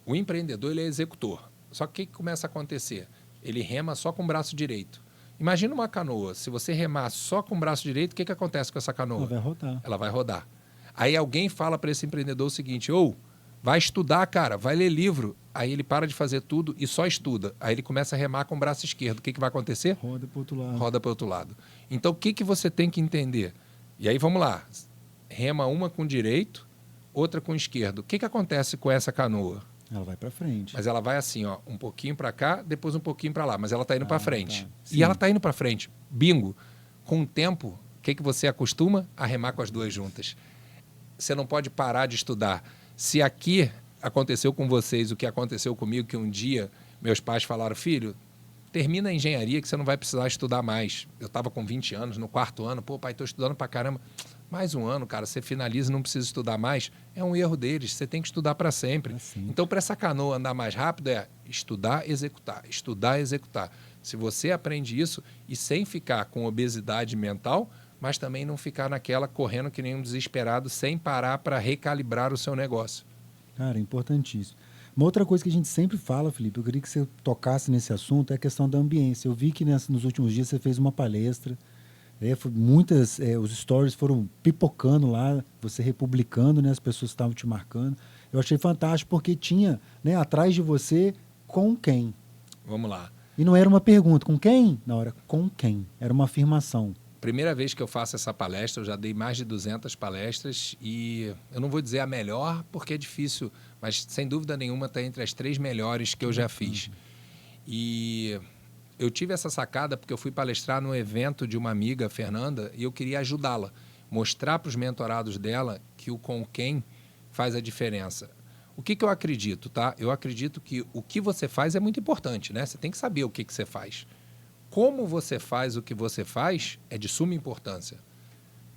B: O empreendedor, ele é executor. Só que o que começa a acontecer? Ele rema só com o braço direito. Imagina uma canoa. Se você remar só com o braço direito, o que acontece com essa canoa?
A: Ela vai rodar.
B: Ela vai rodar. Aí alguém fala para esse empreendedor o seguinte, vai estudar, cara, vai ler livro. Aí ele para de fazer tudo e só estuda. Aí ele começa a remar com o braço esquerdo. O que vai acontecer?
A: Roda para o outro lado.
B: Roda para o outro lado. Então, o que você tem que entender? E aí, vamos lá. Rema uma com direito, outra com esquerdo. O que acontece com essa canoa?
A: Ela vai para frente.
B: Mas ela vai assim, ó, um pouquinho para cá, depois um pouquinho para lá. Mas ela está indo para frente.
A: Tá.
B: E ela está indo para frente. Bingo. Com o tempo, o que você acostuma? A remar com as duas juntas. Você não pode parar de estudar. Se aqui aconteceu com vocês o que aconteceu comigo, que um dia meus pais falaram, filho, termina a engenharia que você não vai precisar estudar mais. Eu estava com 20 anos, no 4º ano. Pô, pai, estou estudando para caramba. Mais um ano, cara, você finaliza e não precisa estudar mais. É um erro deles, você tem que estudar para sempre. Então, para essa canoa andar mais rápido, é estudar, executar, estudar, executar. Se você aprende isso, e sem ficar com obesidade mental, mas também não ficar naquela correndo que nem um desesperado, sem parar para recalibrar o seu negócio.
A: Cara, é importantíssimo. Uma outra coisa que a gente sempre fala, Felipe, eu queria que você tocasse nesse assunto, é a questão da ambiência. Eu vi que nos últimos dias você fez uma palestra, os stories foram pipocando lá, você republicando, né, as pessoas estavam te marcando. Eu achei fantástico porque tinha, né, atrás de você com quem.
B: Vamos lá.
A: E não era uma pergunta, com quem? Não, era com quem. Era uma afirmação.
B: primeira vez que eu faço essa palestra, eu já dei mais de 200 palestras e eu não vou dizer a melhor porque é difícil, mas sem dúvida nenhuma está entre as 3 melhores que eu já fiz. E eu tive essa sacada porque eu fui palestrar num evento de uma amiga, Fernanda, e eu queria ajudá-la, mostrar para os mentorados dela que o com quem faz a diferença. O que eu acredito, tá? Eu acredito que o que você faz é muito importante, né? Você tem que saber o que você faz. Como você faz o que você faz é de suma importância.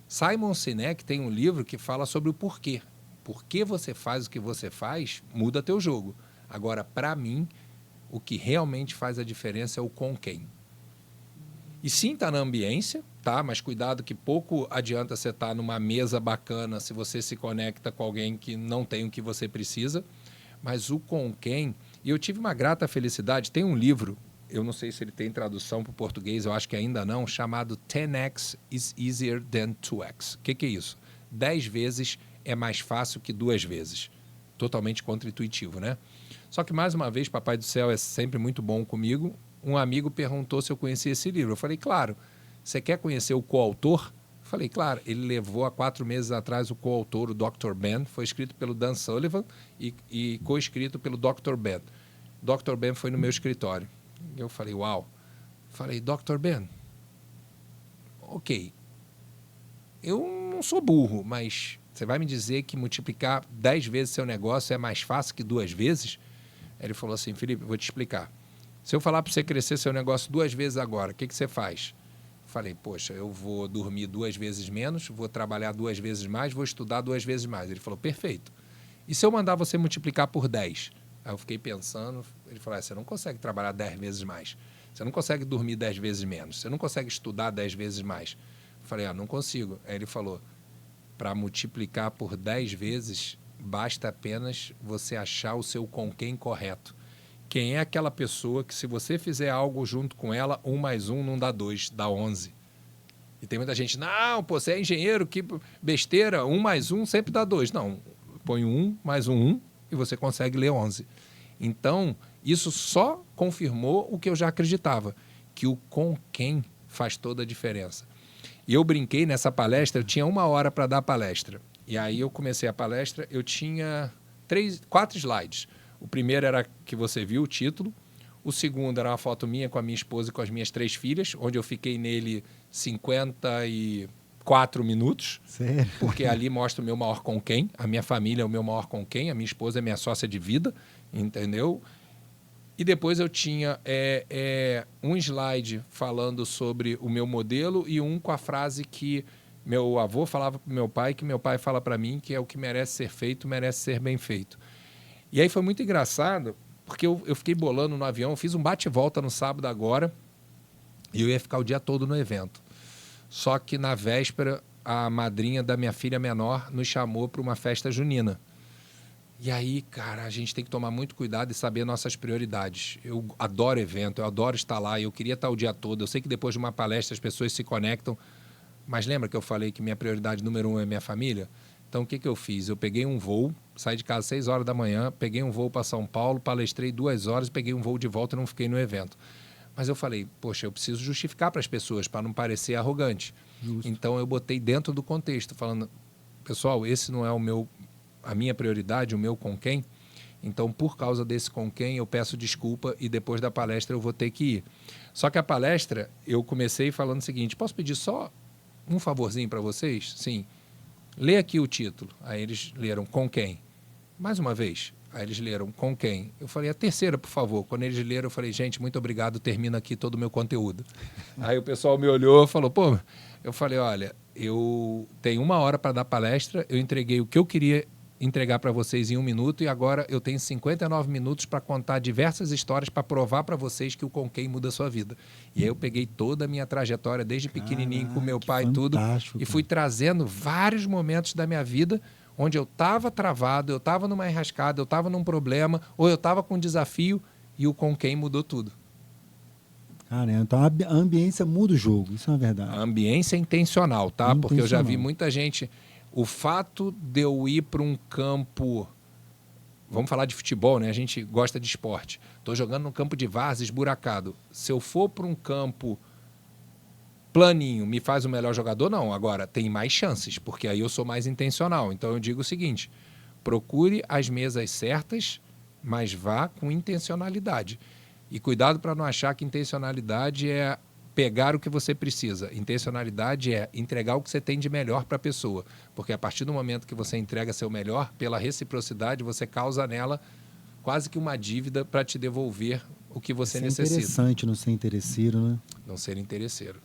B: Simon Sinek tem um livro que fala sobre o porquê. Por que você faz o que você faz, muda teu jogo. Agora, para mim, o que realmente faz a diferença é o com quem. E sim, está na ambiência, tá? Mas cuidado que pouco adianta você estar numa mesa bacana se você se conecta com alguém que não tem o que você precisa. Mas o com quem... E eu tive uma grata felicidade, tem um livro, eu não sei se ele tem tradução para o português, eu acho que ainda não, chamado 10x is easier than 2x. O que é isso? 10 vezes é mais fácil que 2 vezes. Totalmente contra-intuitivo, né? Só que, mais uma vez, Papai do Céu é sempre muito bom comigo. Um amigo perguntou se eu conhecia esse livro. Eu falei, claro. Você quer conhecer o coautor? Eu falei, claro. Ele levou há 4 meses atrás o coautor, o Dr. Ben. Foi escrito pelo Dan Sullivan e co-escrito pelo Dr. Ben. Dr. Ben foi no meu escritório. Eu falei, uau. Falei, Dr. Ben, ok, eu não sou burro, mas você vai me dizer que multiplicar 10 vezes seu negócio é mais fácil que 2 vezes? Aí ele falou assim, Felipe, vou te explicar. Se eu falar para você crescer seu negócio 2 vezes agora, o que você faz? Falei, poxa, eu vou dormir 2 vezes menos, vou trabalhar 2 vezes mais, vou estudar 2 vezes mais. Ele falou, perfeito. E se eu mandar você multiplicar por 10? Aí eu fiquei pensando, ele falou, você não consegue trabalhar 10 vezes mais. Você não consegue dormir 10 vezes menos. Você não consegue estudar 10 vezes mais. Eu falei, não consigo. Aí ele falou, para multiplicar por 10 vezes, basta apenas você achar o seu com quem correto. Quem é aquela pessoa que, se você fizer algo junto com ela, 1 mais 1 não dá 2, dá 11. E tem muita gente, não, pô, você é engenheiro, que besteira, 1 mais 1 sempre dá 2. Não, põe 1 mais 1 e você consegue ler 11. Então, isso só confirmou o que eu já acreditava, que o com quem faz toda a diferença. E eu brinquei nessa palestra, eu tinha 1 hora para dar a palestra. E aí eu comecei a palestra, eu tinha 4 slides. O primeiro era que você viu, o título. O segundo era uma foto minha com a minha esposa e com as minhas 3 filhas, onde eu fiquei nele 54 minutos.
A: Sério?
B: Porque ali mostra o meu maior com quem. A minha família é o meu maior com quem. A minha esposa é minha sócia de vida, entendeu? E depois eu tinha um slide falando sobre o meu modelo e um com a frase que meu avô falava para o meu pai, que meu pai fala para mim, que é o que merece ser feito, merece ser bem feito. E aí foi muito engraçado, porque eu fiquei bolando no avião, fiz um bate-volta no sábado agora, e eu ia ficar o dia todo no evento. Só que na véspera, a madrinha da minha filha menor nos chamou para uma festa junina. E aí, cara, a gente tem que tomar muito cuidado e saber nossas prioridades. Eu adoro evento, eu adoro estar lá, eu queria estar o dia todo. Eu sei que depois de uma palestra as pessoas se conectam, mas lembra que eu falei que minha prioridade número 1 é minha família? Então, o que eu fiz? Eu peguei um voo, saí de casa às 6 horas da manhã, peguei um voo para São Paulo, palestrei 2 horas, peguei um voo de volta e não fiquei no evento. Mas eu falei, poxa, eu preciso justificar para as pessoas, para não parecer arrogante. Justo. Então, eu botei dentro do contexto, falando, pessoal, esse não é a minha prioridade, o meu com quem. Então, por causa desse com quem, eu peço desculpa e depois da palestra eu vou ter que ir. Só que a palestra, eu comecei falando o seguinte, posso pedir só um favorzinho para vocês? Sim. Lê aqui o título. Aí eles leram com quem? Mais uma vez. Aí eles leram com quem? Eu falei, a terceira, por favor. Quando eles leram, eu falei, gente, muito obrigado, termina aqui todo o meu conteúdo. Aí o pessoal me olhou e falou, pô, eu falei, olha, eu tenho 1 hora para dar palestra, eu entreguei o que eu queria entregar para vocês em 1 minuto e agora eu tenho 59 minutos para contar diversas histórias para provar para vocês que o com quem muda a sua vida. E aí eu peguei toda a minha trajetória desde pequenininho com meu pai e tudo e fui trazendo vários momentos da minha vida onde eu estava travado, eu estava numa enrascada, eu estava num problema ou eu estava com um desafio e o com quem mudou tudo.
A: Cara, então a ambiência muda o jogo, isso é uma verdade.
B: A ambiência é intencional, tá? Porque eu já vi muita gente... O fato de eu ir para um campo, vamos falar de futebol, né? A gente gosta de esporte. Estou jogando num campo de várzea esburacado. Se eu for para um campo planinho me faz o melhor jogador? Não. Agora, tem mais chances, porque aí eu sou mais intencional. Então, eu digo o seguinte, procure as mesas certas, mas vá com intencionalidade. E cuidado para não achar que intencionalidade é pegar o que você precisa. Intencionalidade é entregar o que você tem de melhor para a pessoa. Porque a partir do momento que você entrega seu melhor, pela reciprocidade, você causa nela quase que uma dívida para te devolver o que você necessita.
A: É interessante não ser interesseiro, né?
B: Não ser interesseiro.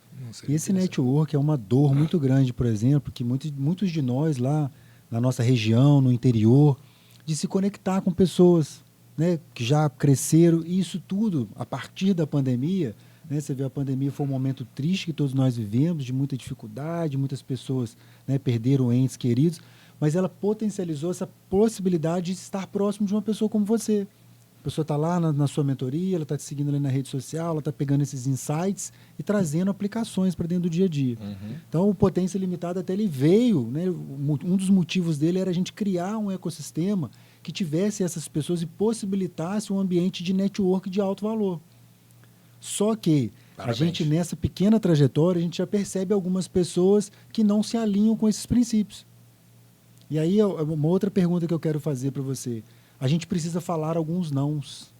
A: E esse network é uma dor muito grande, por exemplo, que muitos de nós lá na nossa região, no interior, de se conectar com pessoas, né, que já cresceram, e isso tudo, a partir da pandemia, né, você vê, a pandemia foi um momento triste que todos nós vivemos, de muita dificuldade, muitas pessoas, né, perderam entes queridos, mas ela potencializou essa possibilidade de estar próximo de uma pessoa como você. A pessoa está lá na sua mentoria, ela está te seguindo ali na rede social, ela está pegando esses insights e trazendo aplicações para dentro do dia a dia. Então, o Potência Limitada até ele veio, né, um dos motivos dele era a gente criar um ecossistema que tivesse essas pessoas e possibilitasse um ambiente de network de alto valor. Só que
B: Parabéns.
A: a gente, nessa pequena trajetória, a gente já percebe algumas pessoas que não se alinham com esses princípios. E aí, uma outra pergunta que eu quero fazer para você. A gente precisa falar alguns nãos.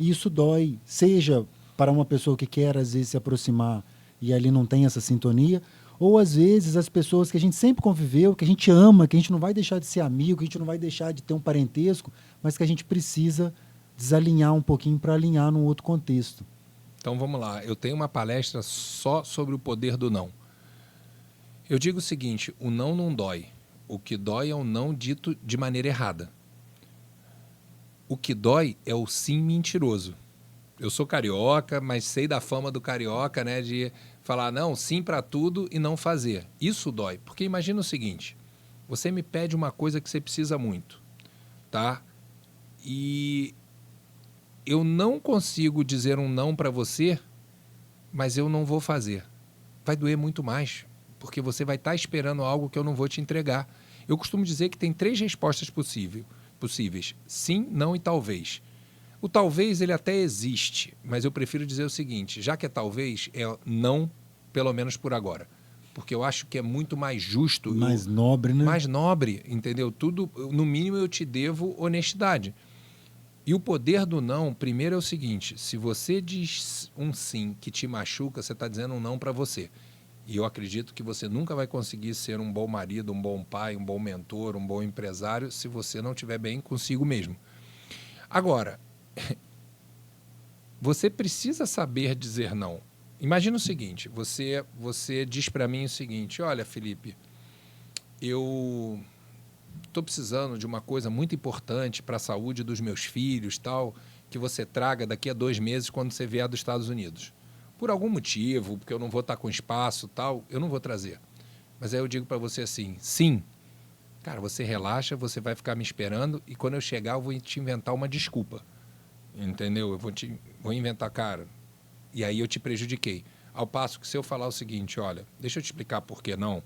A: E isso dói, seja para uma pessoa que quer, às vezes, se aproximar e ali não tem essa sintonia, ou, às vezes, as pessoas que a gente sempre conviveu, que a gente ama, que a gente não vai deixar de ser amigo, que a gente não vai deixar de ter um parentesco, mas que a gente precisa desalinhar um pouquinho para alinhar num outro contexto.
B: Então, vamos lá. Eu tenho uma palestra só sobre o poder do não. Eu digo o seguinte, o não dói. O que dói é o não dito de maneira errada. O que dói é o sim mentiroso. Eu sou carioca, mas sei da fama do carioca, né, de falar não, sim para tudo e não fazer. Isso dói, porque imagina o seguinte, você me pede uma coisa que você precisa muito, tá? E eu não consigo dizer um não para você, mas eu não vou fazer. Vai doer muito mais, porque você vai estar esperando algo que eu não vou te entregar. Eu costumo dizer que tem 3 respostas possíveis. Sim, não e talvez. O talvez ele até existe, mas eu prefiro dizer o seguinte, já que é talvez, é não, pelo menos por agora. Porque eu acho que é muito mais justo.
A: Mais nobre, né?
B: Mais nobre, entendeu? Tudo, no mínimo eu te devo honestidade. E o poder do não, primeiro é o seguinte, se você diz um sim que te machuca, você está dizendo um não para você. E eu acredito que você nunca vai conseguir ser um bom marido, um bom pai, um bom mentor, um bom empresário, se você não estiver bem consigo mesmo. Agora, você precisa saber dizer não. Imagina o seguinte, você diz para mim o seguinte, olha, Felipe, eu estou precisando de uma coisa muito importante para a saúde dos meus filhos, tal, que você traga daqui a 2 meses quando você vier dos Estados Unidos. Por algum motivo, porque eu não vou estar com espaço, tal, eu não vou trazer. Mas aí eu digo para você assim, sim, cara, você relaxa, você vai ficar me esperando e quando eu chegar eu vou te inventar uma desculpa. Entendeu? Eu vou inventar, cara. E aí eu te prejudiquei. Ao passo que se eu falar o seguinte, olha, deixa eu te explicar por que não.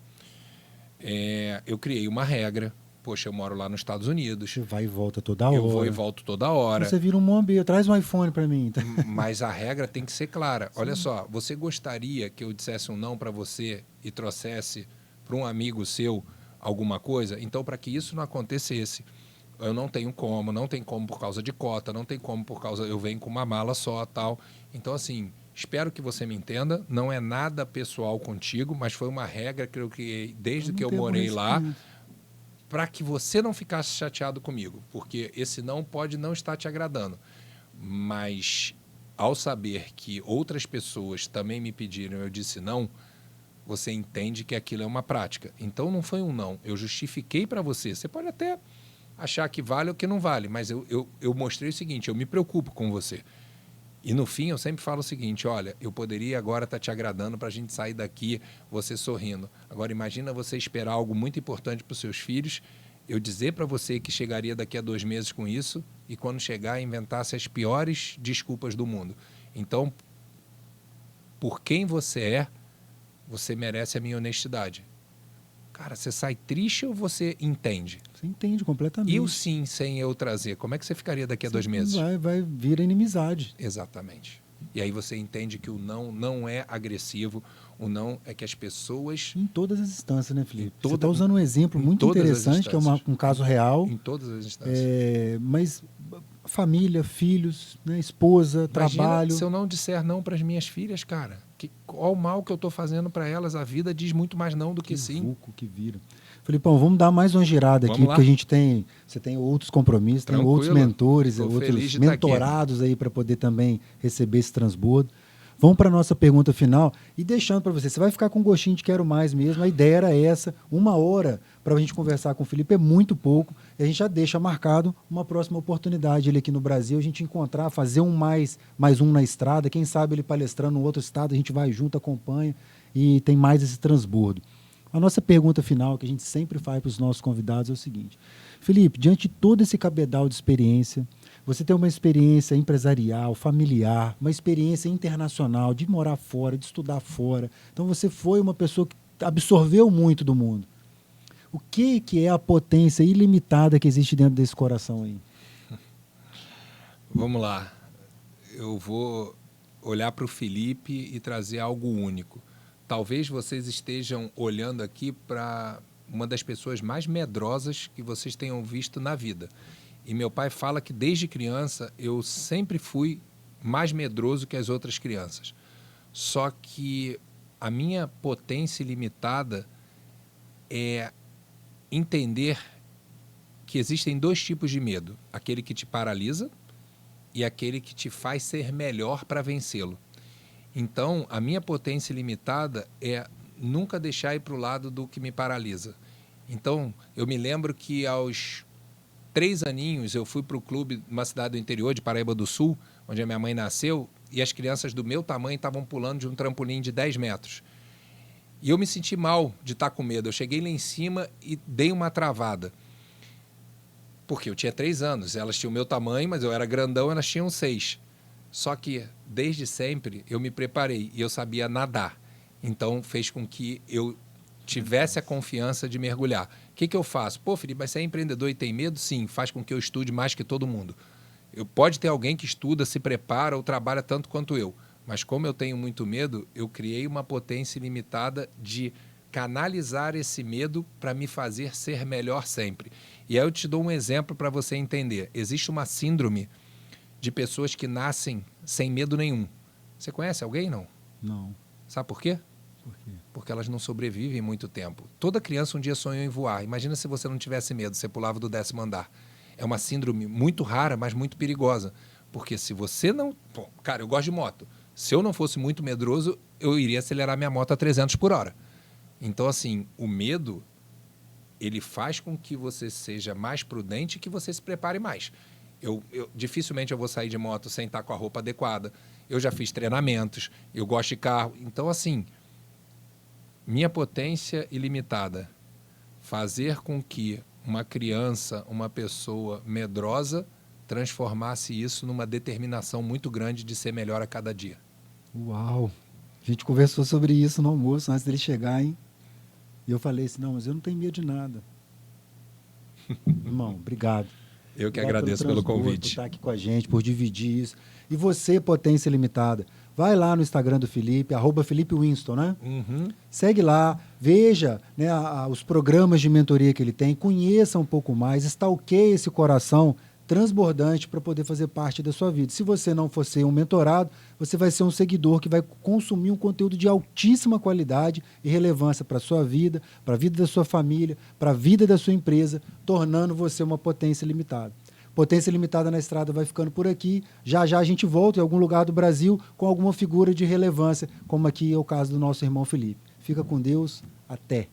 B: Eu criei uma regra. Poxa, eu moro lá nos Estados Unidos.
A: Você vai e volta toda hora.
B: Eu vou e volto toda hora.
A: Você vira um mombeiro. Traz um iPhone para mim.
B: Mas a regra tem que ser clara. Sim. Olha só, você gostaria que eu dissesse um não para você e trouxesse para um amigo seu alguma coisa? Então, para que isso não acontecesse, eu não tenho como por causa de cota, não tem como por causa... Eu venho com uma mala só, tal. Então, assim, espero que você me entenda. Não é nada pessoal contigo, mas foi uma regra que eu criei desde que eu morei lá, para que você não ficasse chateado comigo, porque esse não pode não estar te agradando. Mas, ao saber que outras pessoas também me pediram, eu disse não, você entende que aquilo é uma prática. Então, não foi um não. Eu justifiquei para você. Você pode até achar que vale ou que não vale, mas eu mostrei o seguinte, eu me preocupo com você. E no fim eu sempre falo o seguinte, olha, eu poderia agora estar te agradando para a gente sair daqui, você sorrindo. Agora imagina você esperar algo muito importante para os seus filhos, eu dizer para você que chegaria daqui a 2 meses com isso e quando chegar inventasse as piores desculpas do mundo. Então, por quem você é, você merece a minha honestidade. Cara, você sai triste ou você entende?
A: Você entende completamente.
B: E o sim sem eu trazer, como é que você ficaria daqui a 2 meses?
A: Vai vir a inimizade.
B: Exatamente. E aí você entende que o não é agressivo, o não é que as pessoas...
A: Em todas as instâncias, né, Felipe? Você
B: toda-
A: está usando um exemplo
B: em
A: muito
B: todas as
A: interessante, que é
B: instâncias.
A: um caso real,
B: Em todas as instâncias.
A: mas família, filhos, né, esposa,
B: Imagina
A: trabalho...
B: se eu não disser não para as minhas filhas, cara. Qual o mal que eu estou fazendo para elas? A vida diz muito mais não do que sim.
A: Vulco que vira. Felipão, vamos dar mais uma girada aqui,
B: Vamos lá.
A: porque você tem outros compromissos, tem outros
B: Tranquilo.
A: mentores,
B: Tô feliz
A: outros
B: de estar aqui.
A: mentorados aí para poder também receber esse transbordo. Vamos para a nossa pergunta final e deixando para você vai ficar com gostinho de quero mais mesmo, a ideia era essa, 1 hora para a gente conversar com o Felipe é muito pouco, e a gente já deixa marcado uma próxima oportunidade ele aqui no Brasil, a gente encontrar, fazer mais um na estrada, quem sabe ele palestrando em outro estado, a gente vai junto, acompanha e tem mais esse transbordo. A nossa pergunta final, que a gente sempre faz para os nossos convidados, é o seguinte: Felipe, diante de todo esse cabedal de experiência, você tem uma experiência empresarial, familiar, uma experiência internacional, de morar fora, de estudar fora. Então você foi uma pessoa que absorveu muito do mundo. O que é a potência ilimitada que existe dentro desse coração aí?
B: Vamos lá. Eu vou olhar para o Felipe e trazer algo único. Talvez vocês estejam olhando aqui para uma das pessoas mais medrosas que vocês tenham visto na vida. E meu pai fala que desde criança eu sempre fui mais medroso que as outras crianças. Só que a minha potência ilimitada é entender que existem 2 tipos de medo. Aquele que te paralisa e aquele que te faz ser melhor para vencê-lo. Então, a minha potência ilimitada é nunca deixar ir para o lado do que me paralisa. Então, eu me lembro que aos 3 aninhos eu fui para o clube de uma cidade do interior, de Paraíba do Sul, onde a minha mãe nasceu, e as crianças do meu tamanho estavam pulando de um trampolim de 10 metros. E eu me senti mal de estar com medo. Eu cheguei lá em cima e dei uma travada. Porque eu tinha 3 anos, elas tinham o meu tamanho, mas eu era grandão, elas tinham 6. Só que, desde sempre, eu me preparei e eu sabia nadar. Então, fez com que eu tivesse a confiança de mergulhar. O que eu faço? Pô, Felipe, mas você é empreendedor e tem medo? Sim, faz com que eu estude mais que todo mundo. Pode ter alguém que estuda, se prepara ou trabalha tanto quanto eu. Mas como eu tenho muito medo, eu criei uma potência ilimitada de canalizar esse medo para me fazer ser melhor sempre. E aí eu te dou um exemplo para você entender. Existe uma síndrome de pessoas que nascem sem medo nenhum. Você conhece alguém, não?
A: Não.
B: Sabe por quê?
A: Por quê?
B: Porque elas não sobrevivem muito tempo. Toda criança um dia sonhou em voar. Imagina se você não tivesse medo, você pulava do 10º andar. É uma síndrome muito rara, mas muito perigosa. Porque se você não... Bom, cara, eu gosto de moto. Se eu não fosse muito medroso, eu iria acelerar minha moto a 300 por hora. Então, assim, o medo, ele faz com que você seja mais prudente e que você se prepare mais. Dificilmente eu vou sair de moto sem estar com a roupa adequada. Eu já fiz treinamentos, eu gosto de carro. Então, assim, minha potência ilimitada, fazer com que uma criança, uma pessoa medrosa, transformasse isso numa determinação muito grande de ser melhor a cada dia.
A: Uau! A gente conversou sobre isso no almoço, antes dele chegar, hein? E eu falei assim, não, mas eu não tenho medo de nada. Irmão, obrigado.
B: Eu que
A: Obrigado
B: agradeço pelo convite.
A: Por estar aqui com a gente, por dividir isso. E você, Potência Limitada, vai lá no Instagram do Felipe, @Felipe Winston, né?
B: Uhum.
A: Segue lá, veja, né, os programas de mentoria que ele tem, conheça um pouco mais, stalkeie esse coração transbordante para poder fazer parte da sua vida. Se você não for ser um mentorado, você vai ser um seguidor que vai consumir um conteúdo de altíssima qualidade e relevância para a sua vida, para a vida da sua família, para a vida da sua empresa, tornando você uma potência limitada. Potência Limitada na Estrada vai ficando por aqui. Já já a gente volta em algum lugar do Brasil com alguma figura de relevância, como aqui é o caso do nosso irmão Felipe. Fica com Deus. Até.